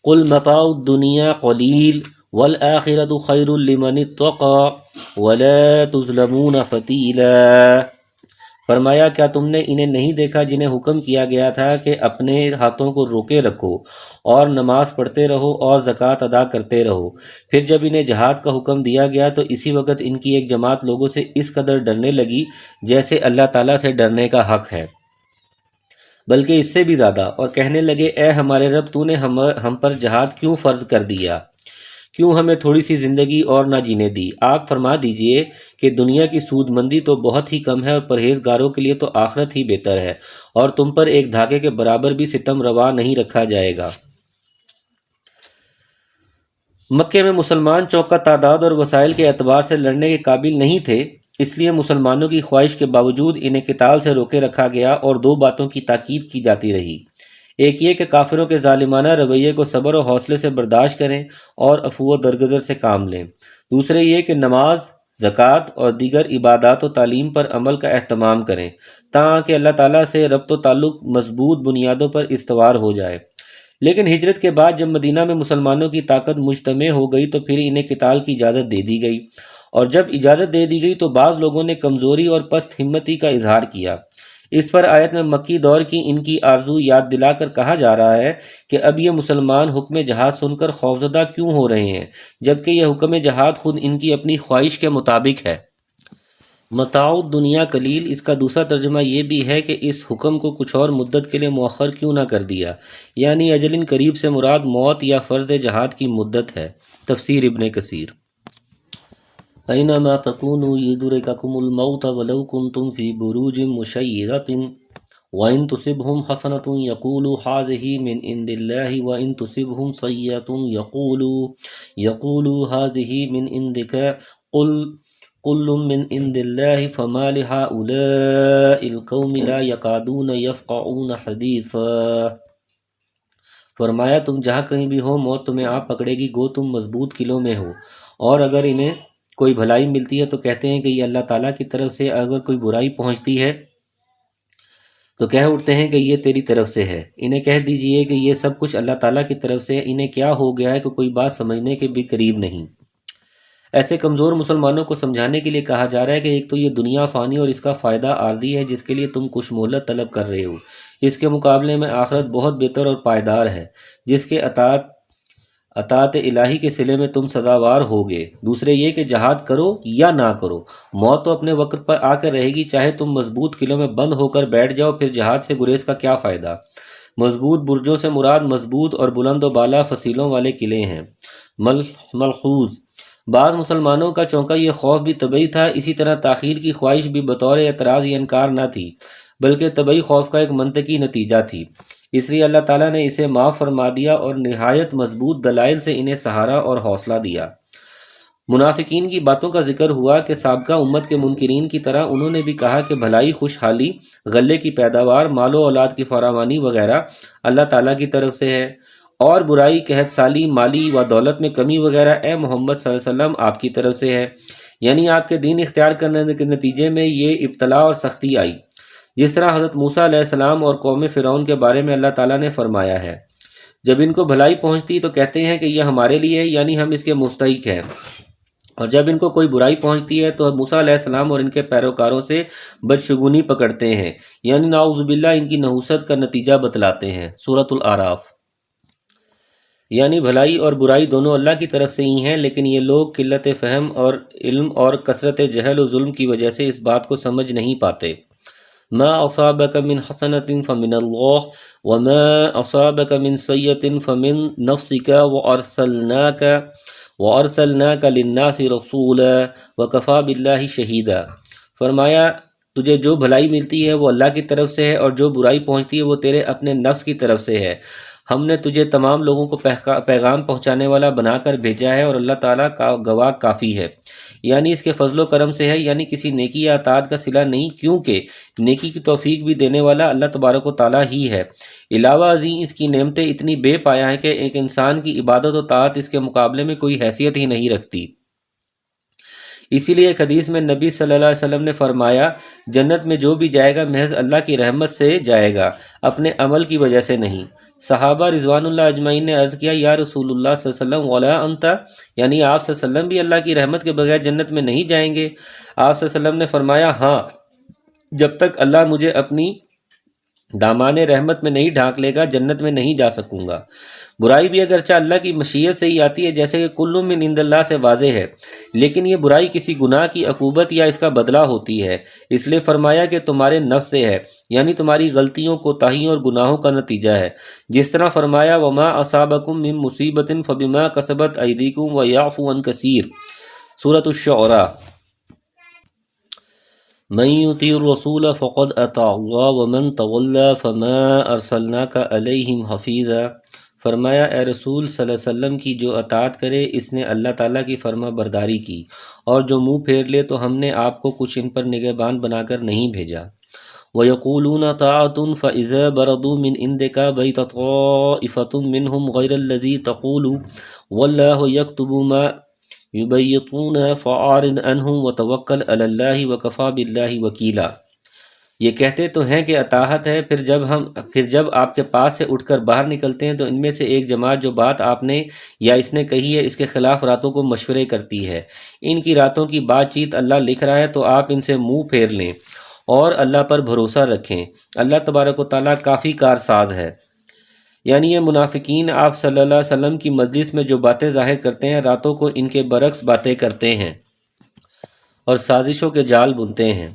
قل متاع الدنيا قليل والآخرة خير لمن اتقى ولا تظلمون فتیلا۔ فرمایا کیا تم نے انہیں نہیں دیکھا جنہیں حکم کیا گیا تھا کہ اپنے ہاتھوں کو روکے رکھو اور نماز پڑھتے رہو اور زکوٰۃ ادا کرتے رہو، پھر جب انہیں جہاد کا حکم دیا گیا تو اسی وقت ان کی ایک جماعت لوگوں سے اس قدر ڈرنے لگی جیسے اللہ تعالیٰ سے ڈرنے کا حق ہے، بلکہ اس سے بھی زیادہ، اور کہنے لگے اے ہمارے رب تو نے ہم پر جہاد کیوں فرض کر دیا، کیوں ہمیں تھوڑی سی زندگی اور نہ جینے دی؟ آپ فرما دیجئے کہ دنیا کی سود مندی تو بہت ہی کم ہے اور پرہیزگاروں کے لیے تو آخرت ہی بہتر ہے، اور تم پر ایک دھاگے کے برابر بھی ستم روا نہیں رکھا جائے گا۔ مکے میں مسلمان چوکا تعداد اور وسائل کے اعتبار سے لڑنے کے قابل نہیں تھے، اس لیے مسلمانوں کی خواہش کے باوجود انہیں قتال سے روکے رکھا گیا اور دو باتوں کی تاکید کی جاتی رہی۔ ایک یہ کہ کافروں کے ظالمانہ رویے کو صبر و حوصلے سے برداشت کریں اور عفو و درگزر سے کام لیں، دوسرے یہ کہ نماز، زکوٰۃ اور دیگر عبادات و تعلیم پر عمل کا اہتمام کریں تاکہ اللہ تعالیٰ سے ربط و تعلق مضبوط بنیادوں پر استوار ہو جائے۔ لیکن ہجرت کے بعد جب مدینہ میں مسلمانوں کی طاقت مجتمع ہو گئی تو پھر انہیں قتال کی اجازت دے دی گئی، اور جب اجازت دے دی گئی تو بعض لوگوں نے کمزوری اور پست ہمتی کا اظہار کیا۔ اس پر آیت میں مکی دور کی ان کی آرزو یاد دلا کر کہا جا رہا ہے کہ اب یہ مسلمان حکم جہاد سن کر خوفزدہ کیوں ہو رہے ہیں، جبکہ یہ حکم جہاد خود ان کی اپنی خواہش کے مطابق ہے۔ متاع الدنیا قلیل، اس کا دوسرا ترجمہ یہ بھی ہے کہ اس حکم کو کچھ اور مدت کے لیے مؤخر کیوں نہ کر دیا، یعنی اجل قریب سے مراد موت یا فرض جہاد کی مدت ہے۔ تفسیر ابن کثیر۔ اَيْنَمَا تَكُونُوا يُدْرِكْكُمُ الْمَوْتُ وَلَوْ كُنْتُمْ فِي بُرُوجٍ مُّشَيَّدَةٍ وَإِن تُصِبْهُمْ حَسَنَةٌ يَقُولُوا هَٰذِهِ مِنْ عِندِ اللَّهِ وَإِن تُصِبْهُمْ سَيِّئَةٌ يَقُولُوا هَٰذِهِ مِنْ عِندِكَ قُلْ كُلٌّ مِّنْ عِندِ اللَّهِ فَمَا لِهَٰؤُلَاءِ الْقَوْمِ لَا يَكَادُونَ يَفْقَهُونَ حَدِيثًا۔ فرمایا تم جہاں کہیں بھی ہو موت تمہیں آ پکڑے گی گو تم مضبوط قلعوں میں ہو، اور اگر انہیں کوئی بھلائی ملتی ہے تو کہتے ہیں کہ یہ اللہ تعالیٰ کی طرف سے، اگر کوئی برائی پہنچتی ہے تو کہہ اٹھتے ہیں کہ یہ تیری طرف سے ہے۔ انہیں کہہ دیجئے کہ یہ سب کچھ اللہ تعالیٰ کی طرف سے، انہیں کیا ہو گیا ہے کہ کوئی بات سمجھنے کے بھی قریب نہیں۔ ایسے کمزور مسلمانوں کو سمجھانے کے لیے کہا جا رہا ہے کہ ایک تو یہ دنیا فانی اور اس کا فائدہ عارضی ہے جس کے لیے تم کچھ مہلت طلب کر رہے ہو، اس کے مقابلے میں آخرت بہت بہتر اور پائیدار ہے جس کے اطاعت الہی کے صلے میں تم سزاوار ہوگے۔ دوسرے یہ کہ جہاد کرو یا نہ کرو، موت تو اپنے وقت پر آ کر رہے گی، چاہے تم مضبوط قلعوں میں بند ہو کر بیٹھ جاؤ، پھر جہاد سے گریز کا کیا فائدہ؟ مضبوط برجوں سے مراد مضبوط اور بلند و بالا فصیلوں والے قلعے ہیں۔ ملحوظ، بعض مسلمانوں کا چونکا یہ خوف بھی طبعی تھا، اسی طرح تاخیر کی خواہش بھی بطور اعتراض یا انکار نہ تھی، بلکہ طبعی خوف کا ایک منطقی نتیجہ تھی۔ اس لیے اللہ تعالیٰ نے اسے معاف فرما دیا اور نہایت مضبوط دلائل سے انہیں سہارا اور حوصلہ دیا۔ منافقین کی باتوں کا ذکر ہوا کہ سابقہ امت کے منکرین کی طرح انہوں نے بھی کہا کہ بھلائی، خوشحالی، غلے کی پیداوار، مال و اولاد کی فراوانی وغیرہ اللہ تعالیٰ کی طرف سے ہے، اور برائی، قحط سالی، مالی و دولت میں کمی وغیرہ اے محمد صلی اللہ علیہ وسلم آپ کی طرف سے ہے، یعنی آپ کے دین اختیار کرنے کے نتیجے میں یہ ابتلا اور سختی آئی، جس طرح حضرت موسیٰ علیہ السلام اور قوم فرعون کے بارے میں اللہ تعالیٰ نے فرمایا ہے۔ جب ان کو بھلائی پہنچتی تو کہتے ہیں کہ یہ ہمارے لیے ہے، یعنی ہم اس کے مستحق ہیں، اور جب ان کو کوئی برائی پہنچتی ہے تو موسیٰ علیہ السلام اور ان کے پیروکاروں سے بدشگونی پکڑتے ہیں، یعنی نعوذ باللہ ان کی نحوست کا نتیجہ بتلاتے ہیں۔ سورۃ الاعراف۔ یعنی بھلائی اور برائی دونوں اللہ کی طرف سے ہی ہیں، لیکن یہ لوگ قلت فہم اور علم اور کثرت جہل و ظلم کی وجہ سے اس بات کو سمجھ نہیں پاتے۔ ما اصابک من حسنۃ فمن اللہ وما اصابک من سیئۃ فمن نفسک وارسلناک للناس رسولا وکفی باللہ شہیدا۔ فرمایا تجھے جو بھلائی ملتی ہے وہ اللہ کی طرف سے ہے، اور جو برائی پہنچتی ہے وہ تیرے اپنے نفس کی طرف سے ہے۔ ہم نے تجھے تمام لوگوں کو پیغام پہنچانے والا بنا کر بھیجا ہے، اور اللہ تعالیٰ کا گواہ کافی ہے، یعنی اس کے فضل و کرم سے ہے، یعنی کسی نیکی یا اطاعت کا صلہ نہیں، کیونکہ نیکی کی توفیق بھی دینے والا اللہ تبارک و تعالیٰ ہی ہے۔ علاوہ ازیں اس کی نعمتیں اتنی بے پایا ہیں کہ ایک انسان کی عبادت و طاعت اس کے مقابلے میں کوئی حیثیت ہی نہیں رکھتی۔ اسی لیے ایک حدیث میں نبی صلی اللہ علیہ وسلم نے فرمایا، جنت میں جو بھی جائے گا محض اللہ کی رحمت سے جائے گا، اپنے عمل کی وجہ سے نہیں۔ صحابہ رضوان اللہ اجمعین نے عرض کیا، یا رسول اللہ صلی اللہ علیہ وسلم ولا انت، یعنی آپ صلی اللہ علیہ وسلم بھی اللہ کی رحمت کے بغیر جنت میں نہیں جائیں گے؟ آپ صلی اللہ علیہ وسلم نے فرمایا، ہاں، جب تک اللہ مجھے اپنی دامان رحمت میں نہیں ڈھانک لے گا جنت میں نہیں جا سکوں گا۔ برائی بھی اگرچہ اللہ کی مشیت سے ہی آتی ہے، جیسے کہ کل من عند اللہ سے واضح ہے، لیکن یہ برائی کسی گناہ کی عقوبت یا اس کا بدلہ ہوتی ہے، اس لیے فرمایا کہ تمہارے نفس سے ہے، یعنی تمہاری غلطیوں، کوتاہیوں اور گناہوں کا نتیجہ ہے، جس طرح فرمایا وما اصابکم من مصیبت فبما کسبت ایدیکم ویعفو عن کثیر۔ سورۃ الشعراء۔ من یطیع الرسول فقد اطاع اللہ ومن تولی فما ارسلناک علیہم حفیظا۔ فرمایا اے رسول صلی اللہ علیہ وسلم کی جو اطاعت کرے اس نے اللہ تعالیٰ کی فرما برداری کی، اور جو منہ پھیر لے تو ہم نے آپ کو کچھ ان پر نگہبان بنا کر نہیں بھیجا۔ وَيَقُولُونَ طَاعَةٌ فَإِذَا بَرَضُوا مِنْ عِنْدِكَ بَيْتَ طَائِفَةٌ مِّنْهُمْ غَيْرَ الَّذِي تَقُولُ وَاللَّهُ يَكْتُبُ مَا يُبَيِّتُونَ فَأَعْرِضْ عَنْهُمْ وَتَوَكَّلْ عَلَى اللَّهِ وَكَفَى بِاللَّهِ وَكِيلًا۔ یہ کہتے تو ہیں کہ اطاعت ہے، پھر جب آپ کے پاس سے اٹھ کر باہر نکلتے ہیں تو ان میں سے ایک جماعت جو بات آپ نے یا اس نے کہی ہے اس کے خلاف راتوں کو مشورے کرتی ہے۔ ان کی راتوں کی بات چیت اللہ لکھ رہا ہے، تو آپ ان سے منہ پھیر لیں اور اللہ پر بھروسہ رکھیں، اللہ تبارک و تعالیٰ کافی کارساز ہے۔ یعنی یہ منافقین آپ صلی اللہ علیہ وسلم کی مجلس میں جو باتیں ظاہر کرتے ہیں، راتوں کو ان کے برعکس باتیں کرتے ہیں اور سازشوں کے جال بنتے ہیں۔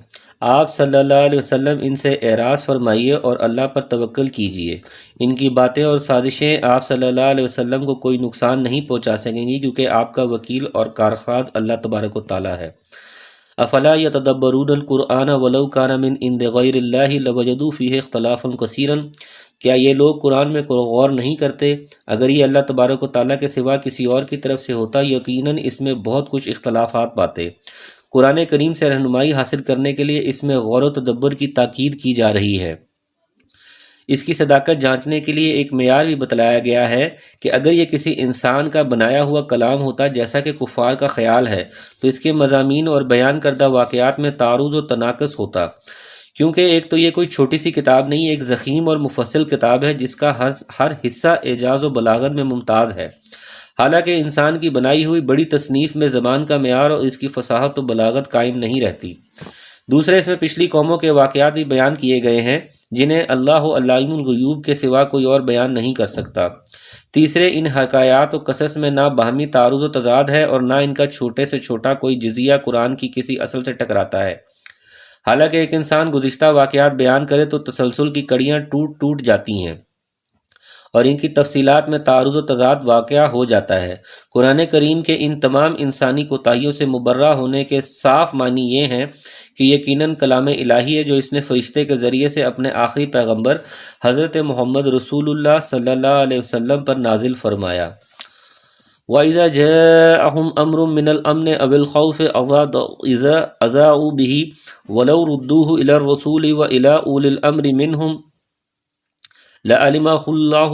آپ صلی اللہ علیہ وسلم ان سے اعراض فرمائیے اور اللہ پر توکل کیجیے۔ ان کی باتیں اور سازشیں آپ صلی اللہ علیہ وسلم کو کوئی نقصان نہیں پہنچا سکیں گی، کیونکہ آپ کا وکیل اور کارساز اللہ تبارک و تعالیٰ ہے۔ افلا یتدبرون القرآن ولو کان من عند غیر اللہ لوجدوا فیہ اختلافا کثیرا۔ کیا یہ لوگ قرآن میں غور نہیں کرتے؟ اگر یہ اللہ تبارک و تعالیٰ کے سوا کسی اور کی طرف سے ہوتا یقیناً اس میں بہت کچھ اختلافات پاتے۔ قرآن کریم سے رہنمائی حاصل کرنے کے لیے اس میں غور و تدبر کی تاکید کی جا رہی ہے۔ اس کی صداقت جانچنے کے لیے ایک معیار بھی بتلایا گیا ہے کہ اگر یہ کسی انسان کا بنایا ہوا کلام ہوتا جیسا کہ کفار کا خیال ہے تو اس کے مضامین اور بیان کردہ واقعات میں تعارض و تناقض ہوتا، کیونکہ ایک تو یہ کوئی چھوٹی سی کتاب نہیں، ایک ضخیم اور مفصل کتاب ہے جس کا ہر حصہ اعجاز و بلاغت میں ممتاز ہے۔ حالانکہ انسان کی بنائی ہوئی بڑی تصنیف میں زبان کا معیار اور اس کی فصاحت و بلاغت قائم نہیں رہتی۔ دوسرے اس میں پچھلی قوموں کے واقعات بھی بیان کیے گئے ہیں جنہیں اللہ علام الغیوب کے سوا کوئی اور بیان نہیں کر سکتا۔ تیسرے ان حکایات و قصص میں نہ باہمی تعارض و تضاد ہے اور نہ ان کا چھوٹے سے چھوٹا کوئی جزیہ قرآن کی کسی اصل سے ٹکراتا ہے۔ حالانکہ ایک انسان گزشتہ واقعات بیان کرے تو تسلسل کی کڑیاں ٹوٹ ٹوٹ جاتی ہیں اور ان کی تفصیلات میں تعارض و تضاد واقع ہو جاتا ہے۔ قرآن کریم کے ان تمام انسانی کوتاہیوں سے مبرہ ہونے کے صاف معنی یہ ہیں کہ یقیناً کلام الہی ہے جو اس نے فرشتے کے ذریعے سے اپنے آخری پیغمبر حضرت محمد رسول اللہ صلی اللہ علیہ وسلم پر نازل فرمایا۔ وَإِذَا جَاءَهُمْ أَمْرٌ مِّنَ الْأَمْنِ أَوِ الْخَوْفِ أَذَاعُوا بِهِ وَلَوْ رُدُّوهُ إِلَى الرَّسُولِ وَإِلَى أُولِي الْأَمْرِ مِنْهُمْ لَعَلِمَهُ اللَّهُ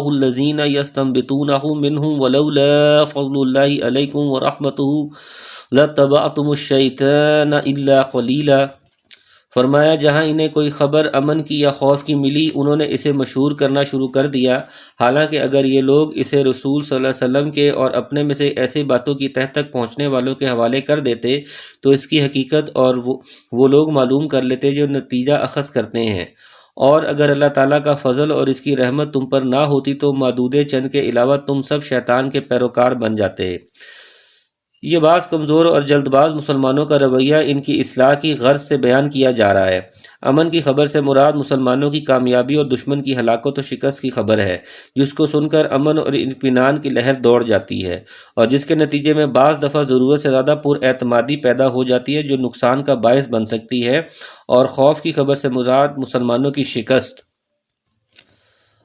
الَّذِينَ يَسْتَنبِطُونَهُ مِنْهُمْ وَلَوْلَا فَضْلُ اللَّهِ عَلَيْكُمْ وَرَحْمَتُهُ لَاتَّبَعْتُمُ الشَّيْطَانَ إِلَّا قَلِيلًا۔ فرمایا جہاں انہیں کوئی خبر امن کی یا خوف کی ملی انہوں نے اسے مشہور کرنا شروع کر دیا، حالانکہ اگر یہ لوگ اسے رسول صلی اللہ علیہ وسلم کے اور اپنے میں سے ایسی باتوں کی تہ تک پہنچنے والوں کے حوالے کر دیتے تو اس کی حقیقت اور وہ لوگ معلوم کر لیتے جو نتیجہ اخذ کرتے ہیں، اور اگر اللہ تعالیٰ کا فضل اور اس کی رحمت تم پر نہ ہوتی تو معدود چند کے علاوہ تم سب شیطان کے پیروکار بن جاتے۔ یہ بعض کمزور اور جلد باز مسلمانوں کا رویہ ان کی اصلاح کی غرض سے بیان کیا جا رہا ہے۔ امن کی خبر سے مراد مسلمانوں کی کامیابی اور دشمن کی ہلاکت و شکست کی خبر ہے، جس کو سن کر امن اور اطمینان کی لہر دوڑ جاتی ہے اور جس کے نتیجے میں بعض دفعہ ضرورت سے زیادہ پر اعتمادی پیدا ہو جاتی ہے جو نقصان کا باعث بن سکتی ہے، اور خوف کی خبر سے مراد مسلمانوں کی شکست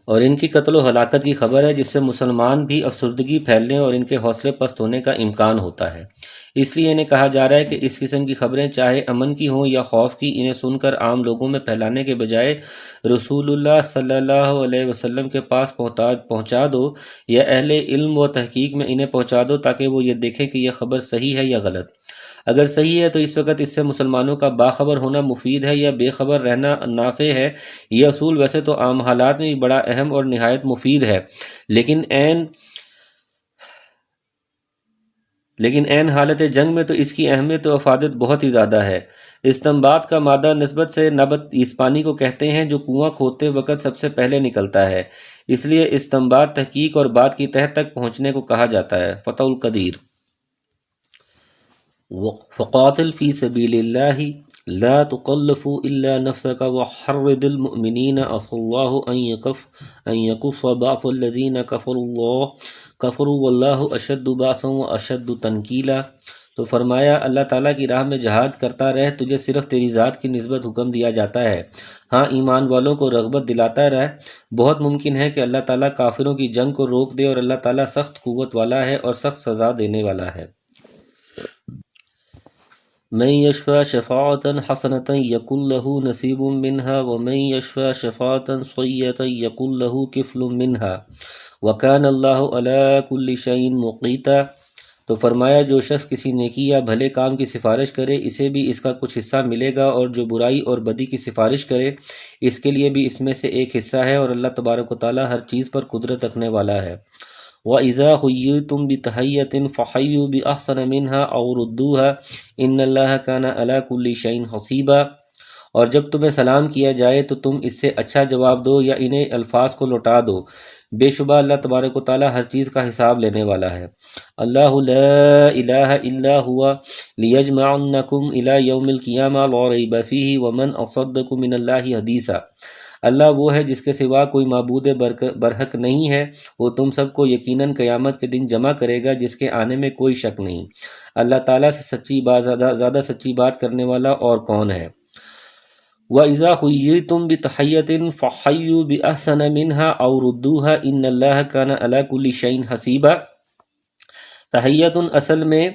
اور ان کی قتل و ہلاکت کی خبر ہے، جس سے مسلمان بھی افسردگی پھیلنے اور ان کے حوصلے پست ہونے کا امکان ہوتا ہے۔ اس لیے انہیں کہا جا رہا ہے کہ اس قسم کی خبریں چاہے امن کی ہوں یا خوف کی، انہیں سن کر عام لوگوں میں پھیلانے کے بجائے رسول اللہ صلی اللہ علیہ وسلم کے پاس پہنچا دو یا اہل علم و تحقیق میں انہیں پہنچا دو تاکہ وہ یہ دیکھیں کہ یہ خبر صحیح ہے یا غلط۔ اگر صحیح ہے تو اس وقت اس سے مسلمانوں کا باخبر ہونا مفید ہے یا بے خبر رہنا نافع ہے۔ یہ اصول ویسے تو عام حالات میں بھی بڑا اہم اور نہایت مفید ہے، لیکن عین حالت جنگ میں تو اس کی اہمیت و افادت بہت ہی زیادہ ہے۔ استنباط کا مادہ نسبت سے نبت اس پانی کو کہتے ہیں جو کنواں کھودتے وقت سب سے پہلے نکلتا ہے، اس لیے استنباط تحقیق اور بات کی تہ تک پہنچنے کو کہا جاتا ہے۔ فتح القدیر۔ فقاتل فی سبیل اللہ لا تکلف الا نفسک وحرض المؤمنین عسى اللہ ان یکف بعض الذین کفروا واللہ اشد باسا واشد تنکیلا۔ تو فرمایا اللہ تعالیٰ کی راہ میں جہاد کرتا رہ، تجھے صرف تیری ذات کی نسبت حکم دیا جاتا ہے، ہاں ایمان والوں کو رغبت دلاتا رہ۔ بہت ممکن ہے کہ اللہ تعالیٰ کافروں کی جنگ کو روک دے، اور اللہ تعالیٰ سخت قوت والا ہے اور سخت سزا دینے والا ہے۔ من یشفع شفاعۃ حسنۃ یکن لہ نصیب منہا ومن یشفع شفاعۃ سیئۃ یکن لہ کفل منہا وکان اللہ علی کل شیء مقیتا۔ تو فرمایا جو شخص کسی نیکی یا بھلے کام کی سفارش کرے اسے بھی اس کا کچھ حصہ ملے گا، اور جو برائی اور بدی کی سفارش کرے اس کے لیے بھی اس میں سے ایک حصہ ہے، اور اللہ تبارک و تعالیٰ ہر چیز پر قدرت رکھنے والا ہے۔ وَإِذَا حُيِّيتُم بِتَحِيَّةٍ فَحَيُّوا بِأَحْسَنَ مِنْهَا أَوْ رُدُّوهَا إِنَّ اللَّهَ كَانَ عَلَى كُلِّ شَيْءٍ حَسِيبًا۔ اور جب تمہیں سلام کیا جائے تو تم اس سے اچھا جواب دو یا انہیں الفاظ کو لوٹا دو، بے شبہ اللہ تبارک و تعالیٰ ہر چیز کا حساب لینے والا ہے۔ اللہ لا الہ الا ہوا لیجمعنکم الی یوم القیامہ لا ریب فیہ ومن اصدق من اللہ حدیثا۔ اللہ وہ ہے جس کے سوا کوئی معبود برحق نہیں ہے، وہ تم سب کو یقیناً قیامت کے دن جمع کرے گا جس کے آنے میں کوئی شک نہیں۔ اللہ تعالیٰ سے سچی بات زیادہ سچی بات کرنے والا اور کون ہے؟ وَإِذَا حُيِّيتُم بِتَحِيَّةٍ فَحَيُّوا بِأَحْسَنَ مِنْهَا أَوْ رُدُّوهَا إِنَّ اللَّهَ كَانَ عَلَى كُلِّ شَيْءٍ حَسِيبًا۔ تحیتن اصل میں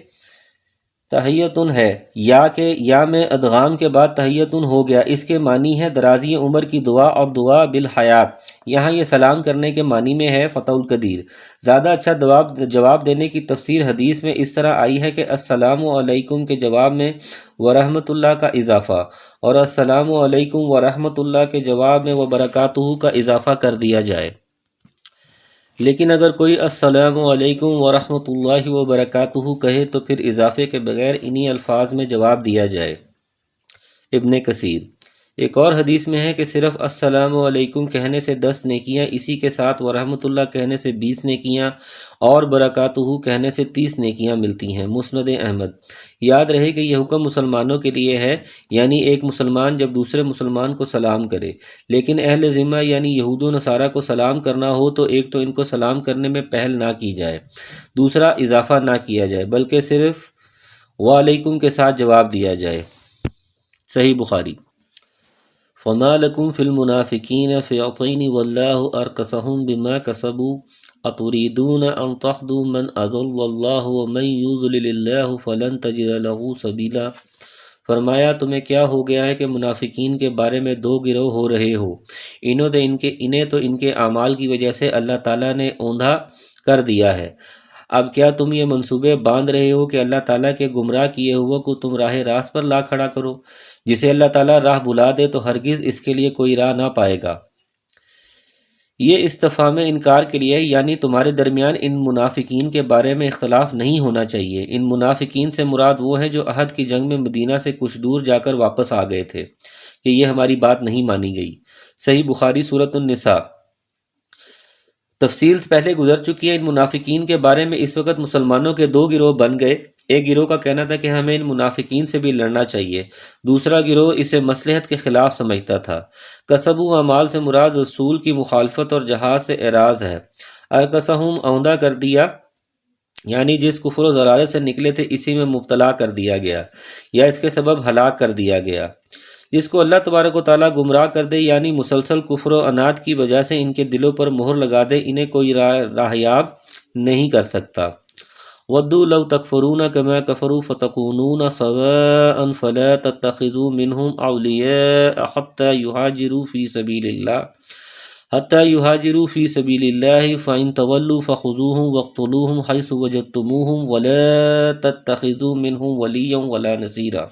تحیتن ہے، یا کہ یا میں ادغام کے بعد تحیتن ہو گیا، اس کے معنی ہے درازی عمر کی دعا اور دعا بالحیات۔ یہاں یہ سلام کرنے کے معنی میں ہے۔ فتح القدیر۔ زیادہ اچھا جواب دینے کی تفسیر حدیث میں اس طرح آئی ہے کہ السلام علیکم کے جواب میں ورحمۃ اللہ کا اضافہ، اور السلام علیکم ورحمۃ اللہ کے جواب میں وبرکاتہ کا اضافہ کر دیا جائے۔ لیکن اگر کوئی السلام علیکم ورحمۃ اللہ وبرکاتہ کہے تو پھر اضافے کے بغیر انہی الفاظ میں جواب دیا جائے۔ ابن کثیر۔ ایک اور حدیث میں ہے کہ صرف السلام علیکم کہنے سے 10 نیکیاں، اسی کے ساتھ ورحمۃ اللہ کہنے سے 20 نیکیاں اور برکاتہ کہنے سے 30 نیکیاں ملتی ہیں۔ مسند احمد۔ یاد رہے کہ یہ حکم مسلمانوں کے لیے ہے، یعنی ایک مسلمان جب دوسرے مسلمان کو سلام کرے، لیکن اہل ذمہ یعنی یہود و نصارہ کو سلام کرنا ہو تو ایک تو ان کو سلام کرنے میں پہل نہ کی جائے، دوسرا اضافہ نہ کیا جائے، بلکہ صرف وعلیکم کے ساتھ جواب دیا جائے۔ صحیح بخاری۔ فما لکم فی المنافقین فئتین واللہ ارکسہم بما کسبوا اتریدون ان تہدوا من اضل اللہ ومن یضلل اللہ فلن تجد له سبیلا۔ فرمایا تمہیں کیا ہو گیا ہے کہ منافقین کے بارے میں 2 گروہ ہو رہے ہو، انہیں تو ان کے اعمال کی وجہ سے اللہ تعالیٰ نے اوندھا کر دیا ہے، اب کیا تم یہ منصوبے باندھ رہے ہو کہ اللہ تعالیٰ کے گمراہ کیے ہوئے کو تم راہ راست پر لا کھڑا کرو؟ جسے اللہ تعالیٰ راہ بلا دے تو ہرگز اس کے لیے کوئی راہ نہ پائے گا۔ یہ استفہام انکار کے لیے، یعنی تمہارے درمیان ان منافقین کے بارے میں اختلاف نہیں ہونا چاہیے۔ ان منافقین سے مراد وہ ہیں جو احد کی جنگ میں مدینہ سے کچھ دور جا کر واپس آ گئے تھے کہ یہ ہماری بات نہیں مانی گئی۔ صحیح بخاری سورۃ النساء۔ تفصیل پہلے گزر چکی ہے۔ ان منافقین کے بارے میں اس وقت مسلمانوں کے 2 گروہ بن گئے۔ ایک گروہ کا کہنا تھا کہ ہمیں ان منافقین سے بھی لڑنا چاہیے، دوسرا گروہ اسے مصلحت کے خلاف سمجھتا تھا۔ کسبوا اعمال سے مراد رسول کی مخالفت اور جہاد سے اعراض ہے۔ ارکسہم اوندا کر دیا، یعنی جس کفر و ضلالت سے نکلے تھے اسی میں مبتلا کر دیا گیا یا اس کے سبب ہلاک کر دیا گیا۔ جس کو اللہ تبارک و تعالیٰ گمراہ کر دے، یعنی مسلسل کفر و عناد کی وجہ سے ان کے دلوں پر مہر لگا دے، انہیں کوئی راہیاب نہیں کر سکتا۔ وَدُّوا لَوْ تَكْفُرُونَ كَمَا كَفَرُوا فَتَكُونُونَ سَوَاءً فَلَا تَتَّخِذُوا مِنْهُمْ أَوْلِيَاءَ حَتَّى يُهَاجِرُوا فِي سَبِيلِ اللَّهِ فَإِن تَوَلُّوا فَخُذُوهُمْ وَاقْتُلُوهُمْ حَيْثُ وَجَدتُّمُوهُمْ وَلَا تَتَّخِذُوا مِنْهُمْ وَلِيًّا وَلَا نَصِيرًا۔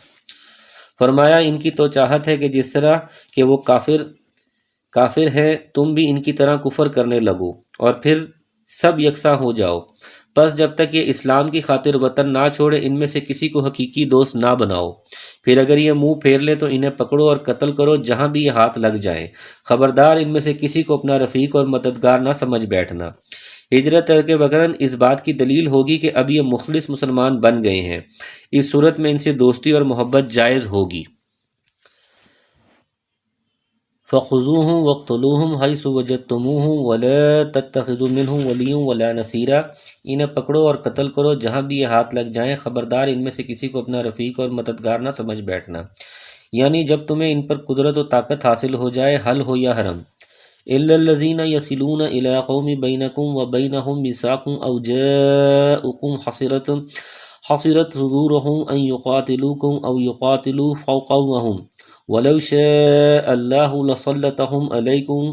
فرمایا ان کی تو چاہت ہے کہ جس طرح کہ وہ کافر ہیں تم بھی ان کی طرح کفر کرنے لگو اور پھر سب یکساں ہو جاؤ، پس جب تک یہ اسلام کی خاطر وطن نہ چھوڑے ان میں سے کسی کو حقیقی دوست نہ بناؤ، پھر اگر یہ منہ پھیر لیں تو انہیں پکڑو اور قتل کرو جہاں بھی یہ ہاتھ لگ جائیں، خبردار ان میں سے کسی کو اپنا رفیق اور مددگار نہ سمجھ بیٹھنا۔ ہجرت کے وقتاً اس بات کی دلیل ہوگی کہ اب یہ مخلص مسلمان بن گئے ہیں، اس صورت میں ان سے دوستی اور محبت جائز ہوگی۔ فَخُذُوهُمْ وَاقْتُلُوهُمْ حَيْثُ وَجَدتُّمُوهُمْ وَلَا تَتَّخِذُوا مِنْهُمْ وَلِيًّا وَلَا نَصِيرًا۔ انہیں پکڑو اور قتل کرو جہاں بھی یہ ہاتھ لگ جائیں، خبردار ان میں سے کسی کو اپنا رفیق اور مددگار نہ سمجھ بیٹھنا، یعنی جب تمہیں ان پر قدرت و طاقت حاصل ہو جائے، حل ہو یا حرم۔ إِلَّا الَّذِينَ يَصِلُونَ إِلَىٰ قَوْمٍ بَيْنَكُمْ وَبَيْنَهُمْ مِيثَاقٌ أَوْ جَاءُوكُمْ حَصِرَتْ صُدُورُهُمْ أَن يُقَاتِلُوكُمْ أَوْ يُقَاتِلُوا قَوْمَهُمْ وَلَوْ شَاءَ اللَّهُ لَسَلَّطَهُمْ عَلَيْكُمْ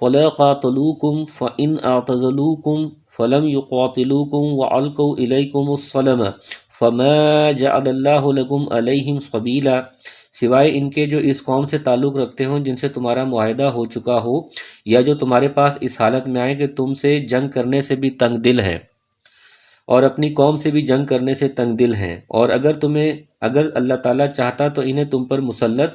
فَلَا قَاتَلُوكُمْ فَإِنْ أَعْتَزَلُوكُمْ فَلَمْ يُقَاتِلُوكُمْ وَأَلْقَوْا إِلَيْكُمُ السَّلَمَ فَمَا جَعَلَ اللَّهُ لَكُمْ عَلَيْهِمْ سَبِيلًا، سوائے ان کے جو اس قوم سے تعلق رکھتے ہوں جن سے تمہارا معاہدہ ہو چکا ہو، یا جو تمہارے پاس اس حالت میں آئے کہ تم سے جنگ کرنے سے بھی تنگ دل ہیں اور اپنی قوم سے بھی جنگ کرنے سے تنگ دل ہیں، اور اگر اللہ تعالیٰ چاہتا تو انہیں تم پر مسلط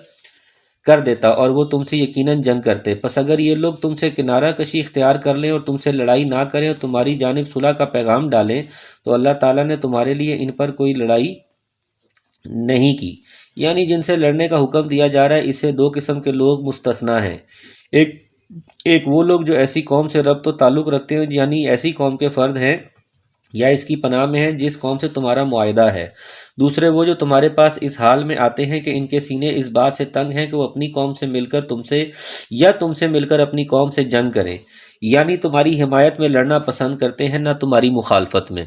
کر دیتا اور وہ تم سے یقیناً جنگ کرتے۔ پس اگر یہ لوگ تم سے کنارہ کشی اختیار کر لیں اور تم سے لڑائی نہ کریں اور تمہاری جانب صلح کا پیغام ڈالیں تو اللہ تعالیٰ نے تمہارے لیے ان پر کوئی لڑائی نہیں کی، یعنی جن سے لڑنے کا حکم دیا جا رہا ہے اس سے 2 قسم کے لوگ مستثنیٰ ہیں۔ ایک وہ لوگ جو ایسی قوم سے ربط و تعلق رکھتے ہیں، یعنی ایسی قوم کے فرد ہیں یا اس کی پناہ میں ہیں جس قوم سے تمہارا معاہدہ ہے۔ دوسرے وہ جو تمہارے پاس اس حال میں آتے ہیں کہ ان کے سینے اس بات سے تنگ ہیں کہ وہ اپنی قوم سے مل کر تم سے مل کر اپنی قوم سے جنگ کریں، یعنی تمہاری حمایت میں لڑنا پسند کرتے ہیں نہ تمہاری مخالفت میں۔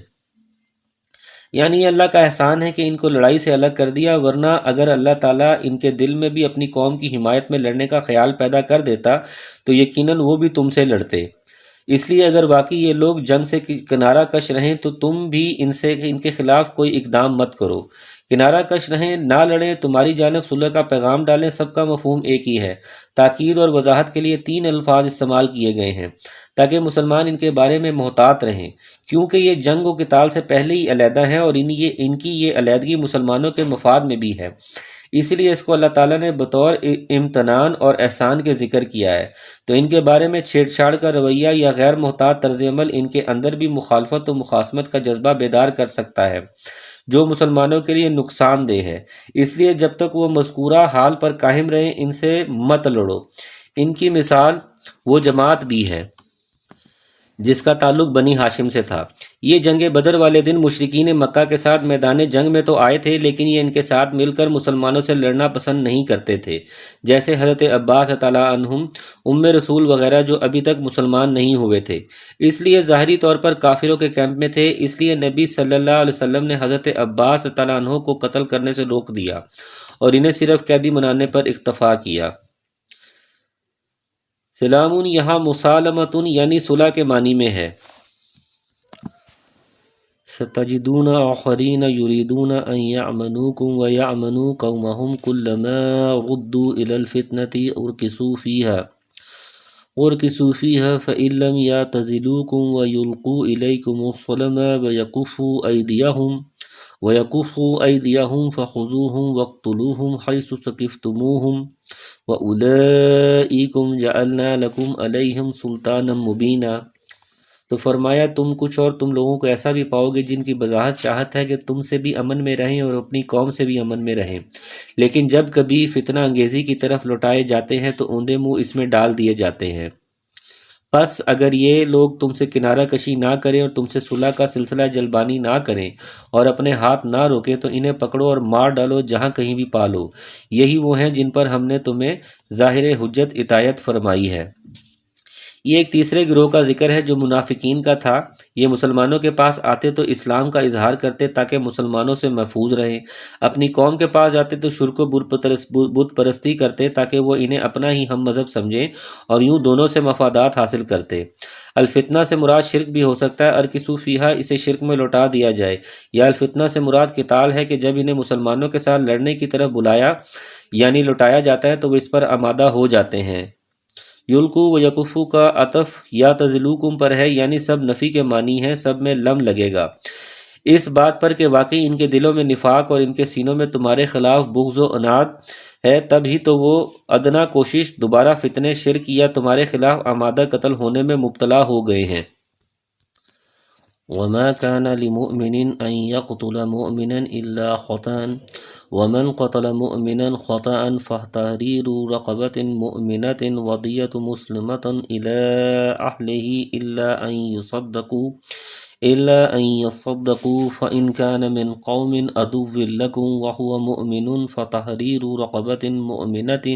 یعنی اللہ کا احسان ہے کہ ان کو لڑائی سے الگ کر دیا، ورنہ اگر اللہ تعالیٰ ان کے دل میں بھی اپنی قوم کی حمایت میں لڑنے کا خیال پیدا کر دیتا تو یقیناً وہ بھی تم سے لڑتے۔ اس لیے اگر واقعی یہ لوگ جنگ سے کنارہ کش رہیں تو تم بھی ان کے خلاف کوئی اقدام مت کرو، کنارہ کش رہیں، نہ لڑیں، تمہاری جانب صلح کا پیغام ڈالیں، سب کا مفہوم ایک ہی ہے۔ تاکید اور وضاحت کے لیے 3 الفاظ استعمال کیے گئے ہیں تاکہ مسلمان ان کے بارے میں محتاط رہیں، کیونکہ یہ جنگ و قتال سے پہلے ہی علیحدہ ہیں اور ان کی یہ علیحدگی مسلمانوں کے مفاد میں بھی ہے، اسی لیے اس کو اللہ تعالیٰ نے بطور امتنان اور احسان کے ذکر کیا ہے۔ تو ان کے بارے میں چھیڑ چھاڑ کا رویہ یا غیر محتاط طرز عمل ان کے اندر بھی مخالفت و مخاصمت کا جذبہ بیدار کر سکتا ہے، جو مسلمانوں کے لیے نقصان دہ ہے۔ اس لیے جب تک وہ مذکورہ حال پر قائم رہیں، ان سے مت لڑو۔ ان کی مثال وہ جماعت بھی ہے جس کا تعلق بنی ہاشم سے تھا۔ یہ جنگ بدر والے دن مشرکین مکہ کے ساتھ میدان جنگ میں تو آئے تھے، لیکن یہ ان کے ساتھ مل کر مسلمانوں سے لڑنا پسند نہیں کرتے تھے، جیسے حضرت عباس تعالیٰ عنہم، ام رسول وغیرہ جو ابھی تک مسلمان نہیں ہوئے تھے، اس لیے ظاہری طور پر کافروں کے کیمپ میں تھے۔ اس لیے نبی صلی اللہ علیہ وسلم نے حضرت عباس تعالیٰ عنہ کو قتل کرنے سے روک دیا اور انہیں صرف قیدی بنانے پر اکتفا کیا۔ سلام یہاں مسالمتن یعنی صلح کے معنی میں ہے۔ ستجدون آخرین یریدون ان یعمنوکم ویعمنوا قومہم کلما ردوا الی الفتنة ارکسوا فیہا فإن لم یعتزلوکم ویلقوا الیکم السلم ویکفوا ایدیہم فخذوہم واقتلوہم حیث ثقفتموہم وَأُولَئِكُمْ جَعَلْنَا لَكُمْ عَلَيْهِمْ سُلْطَانًا مُبِينًا۔ تو فرمایا تم کچھ اور تم لوگوں کو ایسا بھی پاؤ گے جن کی بظاہر چاہت ہے کہ تم سے بھی امن میں رہیں اور اپنی قوم سے بھی امن میں رہیں، لیکن جب کبھی فتنہ انگیزی کی طرف لوٹائے جاتے ہیں تو اوندے منہ اس میں ڈال دیے جاتے ہیں۔ پس اگر یہ لوگ تم سے کنارہ کشی نہ کریں اور تم سے صلح کا سلسلہ جلبانی نہ کریں اور اپنے ہاتھ نہ روکیں تو انہیں پکڑو اور مار ڈالو جہاں کہیں بھی پالو، یہی وہ ہیں جن پر ہم نے تمہیں ظاہر حجت عطایت فرمائی ہے۔ یہ ایک تیسرے گروہ کا ذکر ہے جو منافقین کا تھا۔ یہ مسلمانوں کے پاس آتے تو اسلام کا اظہار کرتے تاکہ مسلمانوں سے محفوظ رہیں، اپنی قوم کے پاس جاتے تو شرک و بت پرستی کرتے تاکہ وہ انہیں اپنا ہی ہم مذہب سمجھیں اور یوں دونوں سے مفادات حاصل کرتے۔ الفتنہ سے مراد شرک بھی ہو سکتا ہے، ارکسوا فیہا اسے شرک میں لوٹا دیا جائے، یا الفتنہ سے مراد قتال ہے کہ جب انہیں مسلمانوں کے ساتھ لڑنے کی طرف بلایا یعنی لوٹایا جاتا ہے تو وہ اس پر آمادہ ہو جاتے ہیں۔ یلقو و یکفو کا عطف یا تزلوکم پر ہے، یعنی سب نفی کے معنی ہے، سب میں لم لگے گا، اس بات پر کہ واقعی ان کے دلوں میں نفاق اور ان کے سینوں میں تمہارے خلاف بغض و عناد ہے، تب ہی تو وہ ادنا کوشش دوبارہ فتنے شرک یا تمہارے خلاف آمادہ قتل ہونے میں مبتلا ہو گئے ہیں۔ وما كان لمؤمن ان يقتل مؤمنا الا خطأ ومن قتل مؤمنا خطأ فتحرير رقبة مؤمنة وضية مسلمة إلى أهله إلا أن يصدقوا فإن كان من قوم عدو لكم وهو مؤمن فتحرير رقبة مؤمنة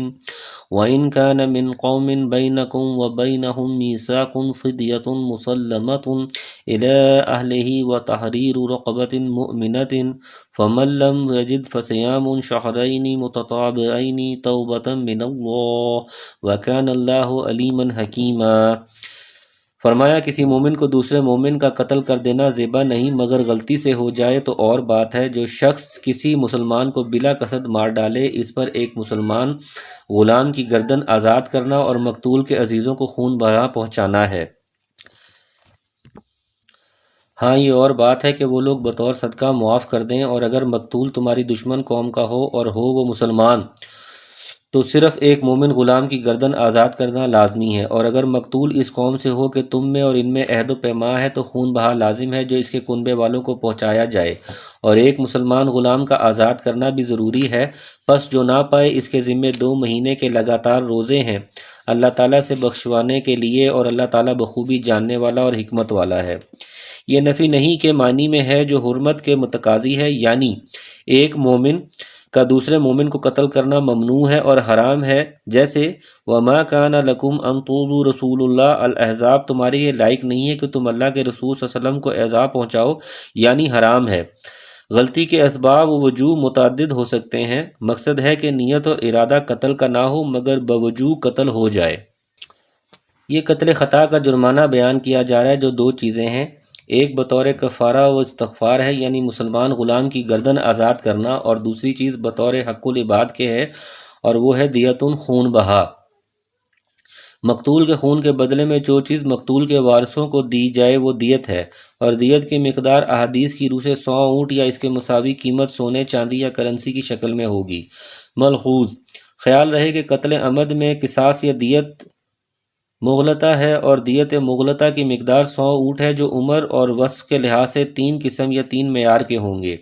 وإن كان من قوم بينكم وبينهم ميثاق فدية مسلمة إلى أهله وتحرير رقبة مؤمنة فمن لم يجد فصيام شهرين متتابعين توبة من الله وكان الله عليما حكيما۔ فرمایا کسی مومن کو دوسرے مومن کا قتل کر دینا زیبا نہیں مگر غلطی سے ہو جائے تو اور بات ہے۔ جو شخص کسی مسلمان کو بلا قصد مار ڈالے اس پر ایک مسلمان غلام کی گردن آزاد کرنا اور مقتول کے عزیزوں کو خون بہا پہنچانا ہے۔ ہاں یہ اور بات ہے کہ وہ لوگ بطور صدقہ معاف کر دیں، اور اگر مقتول تمہاری دشمن قوم کا ہو اور ہو وہ مسلمان تو صرف ایک مومن غلام کی گردن آزاد کرنا لازمی ہے، اور اگر مقتول اس قوم سے ہو کہ تم میں اور ان میں عہد و پیما ہے تو خون بہا لازم ہے جو اس کے کنبے والوں کو پہنچایا جائے، اور ایک مسلمان غلام کا آزاد کرنا بھی ضروری ہے۔ پس جو نہ پائے اس کے ذمے 2 مہینے کے لگاتار روزے ہیں اللہ تعالیٰ سے بخشوانے کے لیے، اور اللہ تعالیٰ بخوبی جاننے والا اور حکمت والا ہے۔ یہ نفی نہیں کے معنی میں ہے جو حرمت کے متقاضی ہے، یعنی ایک مومن کا دوسرے مومن کو قتل کرنا ممنوع ہے اور حرام ہے، جیسے وَمَا كَانَ لَكُمْ أَن تُؤْذُوا رَسُولَ اللَّهِ الْأَحْزَابِ تمہارے یہ لائق نہیں ہے کہ تم اللہ کے رسول صلی اللہ علیہ وسلم کو ایذا پہنچاؤ، یعنی حرام ہے۔ غلطی کے اسباب و وجوہ متعدد ہو سکتے ہیں، مقصد ہے کہ نیت اور ارادہ قتل کا نہ ہو مگر بوجوہ قتل ہو جائے۔ یہ قتل خطا کا جرمانہ بیان کیا جا رہا ہے جو 2 چیزیں ہیں، ایک بطور کفارہ و استغفار ہے، یعنی مسلمان غلام کی گردن آزاد کرنا، اور دوسری چیز بطور حق العباد کے ہے، اور وہ ہے دیتن خون بہا۔ مقتول کے خون کے بدلے میں جو چیز مقتول کے وارثوں کو دی جائے وہ دیت ہے، اور دیت کی مقدار احادیث کی روح سے 100 اونٹ یا اس کے مساوی قیمت سونے، چاندی یا کرنسی کی شکل میں ہوگی۔ ملحوظ، خیال رہے کہ قتل عمد میں قصاص یا دیت مغلطہ ہے، اور دیت مغلطہ کی مقدار 100 اونٹ ہے، جو عمر اور وصف کے لحاظ سے 3 قسم یا 3 معیار کے ہوں گے،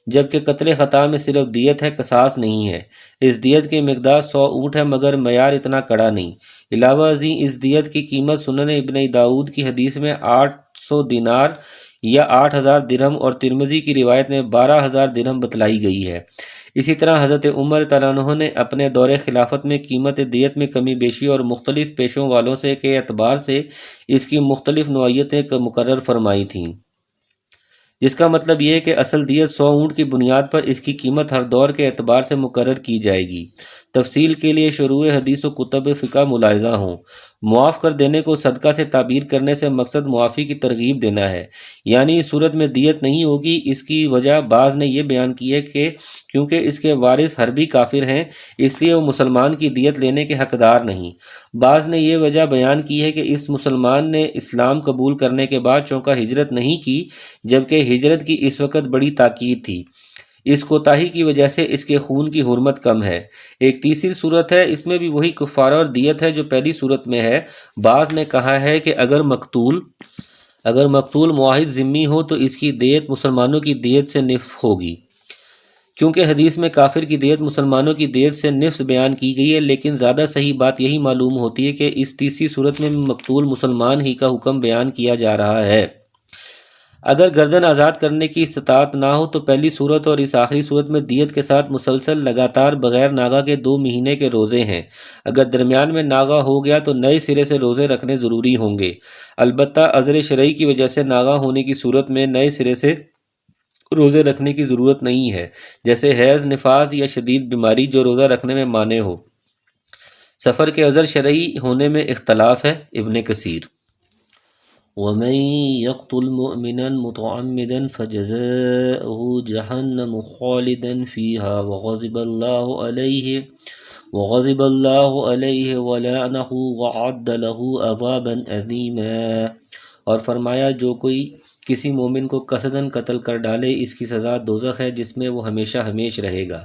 جبکہ قتل خطا میں صرف دیت ہے، قصاص نہیں ہے۔ اس دیت کی مقدار 100 اونٹ ہے، مگر معیار اتنا کڑا نہیں۔ علاوہ ازیں اس دیت کی قیمت سنن ابن داؤد کی حدیث میں 800 دینار یا 8000 درہم، اور ترمذی کی روایت میں 12000 درہم بتلائی گئی ہے۔ اسی طرح حضرت عمر تعالیٰ عنہ نے اپنے دور خلافت میں قیمت دیت میں کمی بیشی اور مختلف پیشوں والوں سے کے اعتبار سے اس کی مختلف نوعیتیں مقرر فرمائی تھیں، جس کا مطلب یہ ہے کہ اصل دیت 100 اونٹ کی بنیاد پر اس کی قیمت ہر دور کے اعتبار سے مقرر کی جائے گی۔ تفصیل کے لیے شروع حدیث و کتب فقہ ملاحظہ ہوں۔ معاف کر دینے کو صدقہ سے تعبیر کرنے سے مقصد معافی کی ترغیب دینا ہے، یعنی اس صورت میں دیت نہیں ہوگی۔ اس کی وجہ بعض نے یہ بیان کی ہے کہ کیونکہ اس کے وارث حربی کافر ہیں، اس لیے وہ مسلمان کی دیت لینے کے حقدار نہیں۔ بعض نے یہ وجہ بیان کی ہے کہ اس مسلمان نے اسلام قبول کرنے کے بعد چونکہ ہجرت نہیں کی، جبکہ ہجرت کی اس وقت بڑی تاکید تھی، اس کوتاہی کی وجہ سے اس کے خون کی حرمت کم ہے۔ ایک تیسری صورت ہے، اس میں بھی وہی کفارہ اور دیت ہے جو پہلی صورت میں ہے۔ بعض نے کہا ہے کہ اگر مقتول معاہد ذمہ ہو تو اس کی دیت مسلمانوں کی دیت سے نصف ہوگی، کیونکہ حدیث میں کافر کی دیت مسلمانوں کی دیت سے نصف بیان کی گئی ہے، لیکن زیادہ صحیح بات یہی معلوم ہوتی ہے کہ اس تیسری صورت میں مقتول مسلمان ہی کا حکم بیان کیا جا رہا ہے۔ اگر گردن آزاد کرنے کی استطاعت نہ ہو تو پہلی صورت اور اس آخری صورت میں دیت کے ساتھ مسلسل لگاتار بغیر ناغہ کے 2 مہینے کے روزے ہیں۔ اگر درمیان میں ناغہ ہو گیا تو نئے سرے سے روزے رکھنے ضروری ہوں گے، البتہ عذر شرعی کی وجہ سے ناغہ ہونے کی صورت میں نئے سرے سے روزے رکھنے کی ضرورت نہیں ہے، جیسے حیض، نفاس یا شدید بیماری جو روزہ رکھنے میں مانع ہو۔ سفر کے عذر شرعی ہونے میں اختلاف ہے۔ ابن کثیر: وَمَن يَقْتُلْ مُؤْمِنًا مُتَعَمِّدًا فَجَزَاؤُهُ جَهَنَّمُ خَالِدًا فِيهَا وغضب اللہ علیہ ولعنہ وعد له عذابا عظیما۔ اور فرمایا جو کوئی کسی مومن کو قصداً قتل کر ڈالے اس کی سزا دوزخ ہے، جس میں وہ ہمیشہ ہمیش رہے گا۔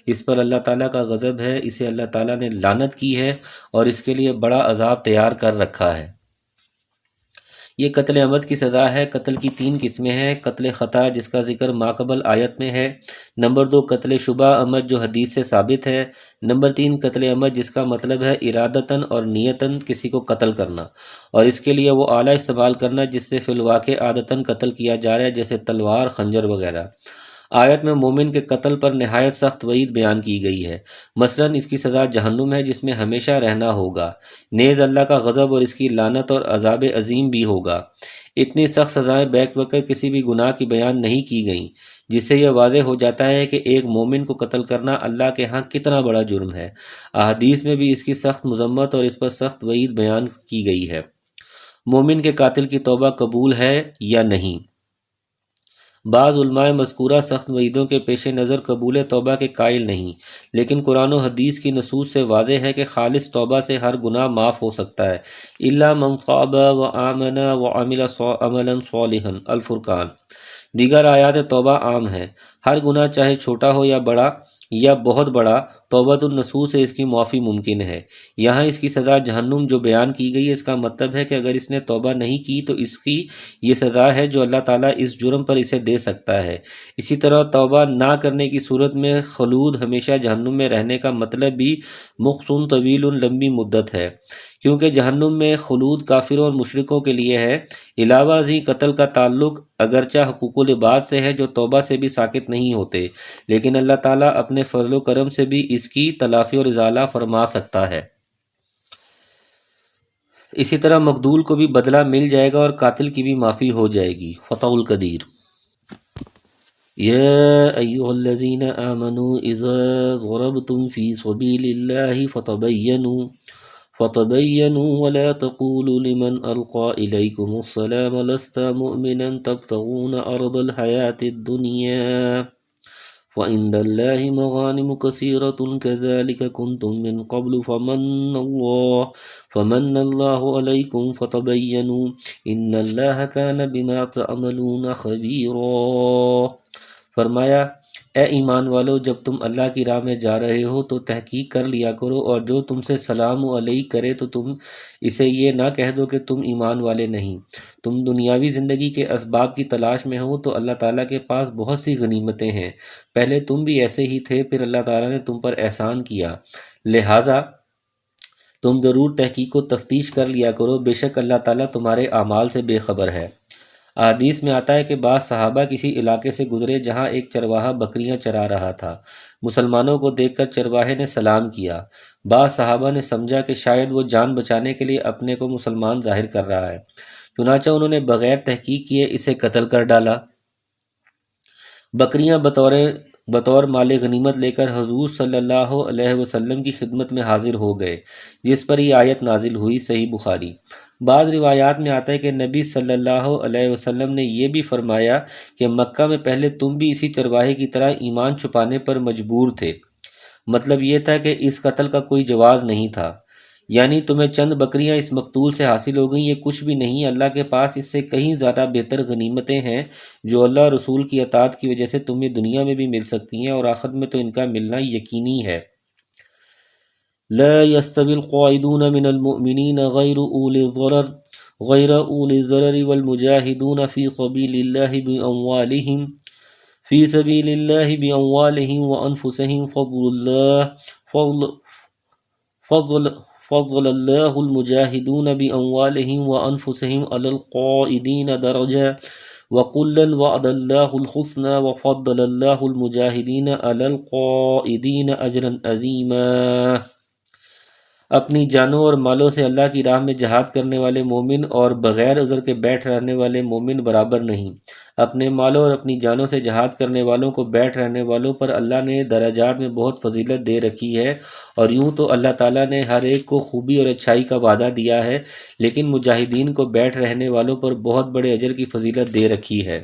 اس پر اللہ تعالیٰ کا غضب ہے، اسے اللہ تعالیٰ نے لعنت کی ہے اور اس کے لیے بڑا عذاب تیار کر رکھا ہے۔ یہ قتل عمد کی سزا ہے۔ قتل کی 3 قسمیں ہیں: قتل خطا جس کا ذکر ماقبل آیت میں ہے، نمبر 2 قتل شبہ عمد جو حدیث سے ثابت ہے، نمبر 3 قتل عمد جس کا مطلب ہے ارادتاً اور نیتاً کسی کو قتل کرنا، اور اس کے لیے وہ آلہ استعمال کرنا جس سے فی الواقع عادتاً قتل کیا جا رہا ہے، جیسے تلوار، خنجر وغیرہ۔ آیت میں مومن کے قتل پر نہایت سخت وعید بیان کی گئی ہے، مثلاً اس کی سزا جہنم ہے جس میں ہمیشہ رہنا ہوگا، نیز اللہ کا غضب اور اس کی لعنت اور عذاب عظیم بھی ہوگا۔ اتنی سخت سزائیں بیک وقت کسی بھی گناہ کی بیان نہیں کی گئیں، جس سے یہ واضح ہو جاتا ہے کہ ایک مومن کو قتل کرنا اللہ کے ہاں کتنا بڑا جرم ہے۔ احادیث میں بھی اس کی سخت مذمت اور اس پر سخت وعید بیان کی گئی ہے۔ مومن کے قاتل کی توبہ قبول ہے یا نہیں؟ بعض علماء مذکورہ سخت وعیدوں کے پیش نظر قبول توبہ کے قائل نہیں، لیکن قرآن و حدیث کی نصوص سے واضح ہے کہ خالص توبہ سے ہر گناہ معاف ہو سکتا ہے، الا من تاب وآمن وعمل عملا صالحا، الفرقان۔ دیگر آیات توبہ عام ہیں، ہر گناہ چاہے چھوٹا ہو یا بڑا یا بہت بڑا، توبۃ النصوح سے اس کی معافی ممکن ہے۔ یہاں اس کی سزا جہنم جو بیان کی گئی ہے، اس کا مطلب ہے کہ اگر اس نے توبہ نہیں کی تو اس کی یہ سزا ہے جو اللہ تعالیٰ اس جرم پر اسے دے سکتا ہے۔ اسی طرح توبہ نہ کرنے کی صورت میں خلود، ہمیشہ جہنم میں رہنے کا مطلب بھی مقتٌ طویل، لمبی مدت ہے، کیونکہ جہنم میں خلود کافروں اور مشرکوں کے لیے ہے۔ علاوہ ازیں قتل کا تعلق اگرچہ حقوق العباد سے ہے جو توبہ سے بھی ساقط نہیں ہوتے، لیکن اللہ تعالیٰ اپنے فضل و کرم سے بھی اس کی تلافی اور ازالہ فرما سکتا ہے۔ اسی طرح مقتول کو بھی بدلہ مل جائے گا اور قاتل کی بھی معافی ہو جائے گی۔ فتح القدیر: یا ایھا الذین آمنوا اذا ضربتم فی سبیل اللہ فتبینوا فتبینوا ولا تقولوا لمن القى الیکم السلام لست مؤمنا تبتغون عرض الحیاة الدنیا وعند الله مغانم كثيرة كذلك كنتم من قبل فمن الله عليكم فتبينوا إن الله كان بما تعملون خبيرا۔ فرمایا اے ایمان والو، جب تم اللہ کی راہ میں جا رہے ہو تو تحقیق کر لیا کرو، اور جو تم سے سلام علیک کرے تو تم اسے یہ نہ کہہ دو کہ تم ایمان والے نہیں۔ تم دنیاوی زندگی کے اسباب کی تلاش میں ہو تو اللہ تعالیٰ کے پاس بہت سی غنیمتیں ہیں، پہلے تم بھی ایسے ہی تھے، پھر اللہ تعالیٰ نے تم پر احسان کیا، لہٰذا تم ضرور تحقیق و تفتیش کر لیا کرو، بے شک اللہ تعالیٰ تمہارے اعمال سے بے خبر ہے۔ احادیث میں آتا ہے کہ بعض صحابہ کسی علاقے سے گزرے جہاں ایک چرواہا بکریاں چرا رہا تھا۔ مسلمانوں کو دیکھ کر چرواہے نے سلام کیا۔ بعض صحابہ نے سمجھا کہ شاید وہ جان بچانے کے لیے اپنے کو مسلمان ظاہر کر رہا ہے، چنانچہ انہوں نے بغیر تحقیق کیے اسے قتل کر ڈالا۔ بکریاں بطور مال غنیمت لے کر حضور صلی اللہ علیہ وسلم کی خدمت میں حاضر ہو گئے، جس پر یہ آیت نازل ہوئی، صحیح بخاری۔ بعض روایات میں آتا ہے کہ نبی صلی اللہ علیہ وسلم نے یہ بھی فرمایا کہ مکہ میں پہلے تم بھی اسی چرواہے کی طرح ایمان چھپانے پر مجبور تھے۔ مطلب یہ تھا کہ اس قتل کا کوئی جواز نہیں تھا، یعنی تمہیں چند بکریاں اس مقتول سے حاصل ہو گئیں، یہ کچھ بھی نہیں، اللہ کے پاس اس سے کہیں زیادہ بہتر غنیمتیں ہیں جو اللہ رسول کی اطاعت کی وجہ سے تمہیں دنیا میں بھی مل سکتی ہیں اور آخرت میں تو ان کا ملنا یقینی ہے۔ لا يستوي القاعدون من المؤمنين غير أولي الضرر والمجاهدون في سبيل الله بأموالهم وأنفسهم فضل الله المجاهدون بأموالهم وأنفسهم على القائدين درجة وكلا وعد الله الحسنى وفضل الله المجاهدين على القائدين أجرا عظيما۔ اپنی جانوں اور مالوں سے اللہ کی راہ میں جہاد کرنے والے مومن اور بغیر عذر کے بیٹھ رہنے والے مومن برابر نہیں۔ اپنے مالوں اور اپنی جانوں سے جہاد کرنے والوں کو بیٹھ رہنے والوں پر اللہ نے درجات میں بہت فضیلت دے رکھی ہے، اور یوں تو اللہ تعالیٰ نے ہر ایک کو خوبی اور اچھائی کا وعدہ دیا ہے، لیکن مجاہدین کو بیٹھ رہنے والوں پر بہت بڑے اجر کی فضیلت دے رکھی ہے۔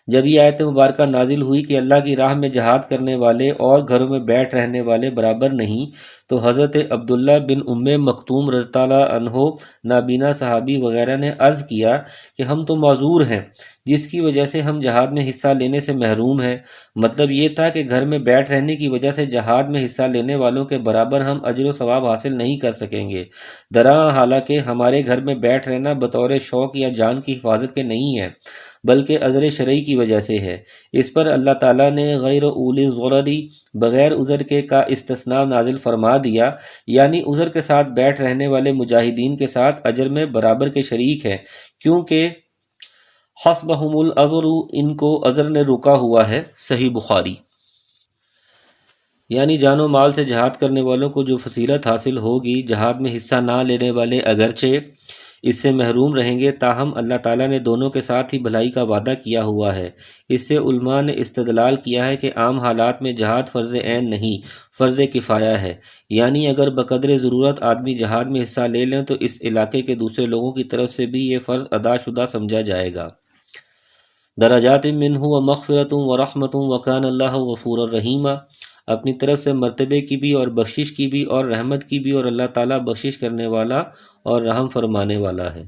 جب یہ آیت مبارکہ نازل ہوئی کہ اللہ کی راہ میں جہاد کرنے والے اور گھروں میں بیٹھ رہنے والے برابر نہیں، تو حضرت عبداللہ بن ام مکتوم رضی اللہ عنہ نابینا صحابی وغیرہ نے عرض کیا کہ ہم تو معذور ہیں، جس کی وجہ سے ہم جہاد میں حصہ لینے سے محروم ہیں۔ مطلب یہ تھا کہ گھر میں بیٹھ رہنے کی وجہ سے جہاد میں حصہ لینے والوں کے برابر ہم اجر و ثواب حاصل نہیں کر سکیں گے، درا حالانکہ ہمارے گھر میں بیٹھ رہنا بطور شوق یا جان کی حفاظت کے نہیں ہے، بلکہ عذر شرعی کی وجہ سے ہے۔ اس پر اللہ تعالیٰ نے غیر اولی الضرری، بغیر عذر کے کا استثناء نازل فرما دیا، یعنی عذر کے ساتھ بیٹھ رہنے والے مجاہدین کے ساتھ اجر میں برابر کے شریک ہیں، کیونکہ حسبہم العذر، ان کو عذر نے روکا ہوا ہے، صحیح بخاری۔ یعنی جان و مال سے جہاد کرنے والوں کو جو فضیلت حاصل ہوگی، جہاد میں حصہ نہ لینے والے اگرچہ اس سے محروم رہیں گے، تاہم اللہ تعالیٰ نے دونوں کے ساتھ ہی بھلائی کا وعدہ کیا ہوا ہے۔ اس سے علماء نے استدلال کیا ہے کہ عام حالات میں جہاد فرض عین نہیں، فرض کفایہ ہے، یعنی اگر بقدر ضرورت آدمی جہاد میں حصہ لے لیں تو اس علاقے کے دوسرے لوگوں کی طرف سے بھی یہ فرض ادا شدہ سمجھا جائے گا۔ درجات منہ ومغفرۃ ورحمۃ وکان اللہ غفورا رحیما، اپنی طرف سے مرتبے کی بھی اور بخشش کی بھی اور رحمت کی بھی، اور اللہ تعالیٰ بخشش کرنے والا اور رحم فرمانے والا ہے۔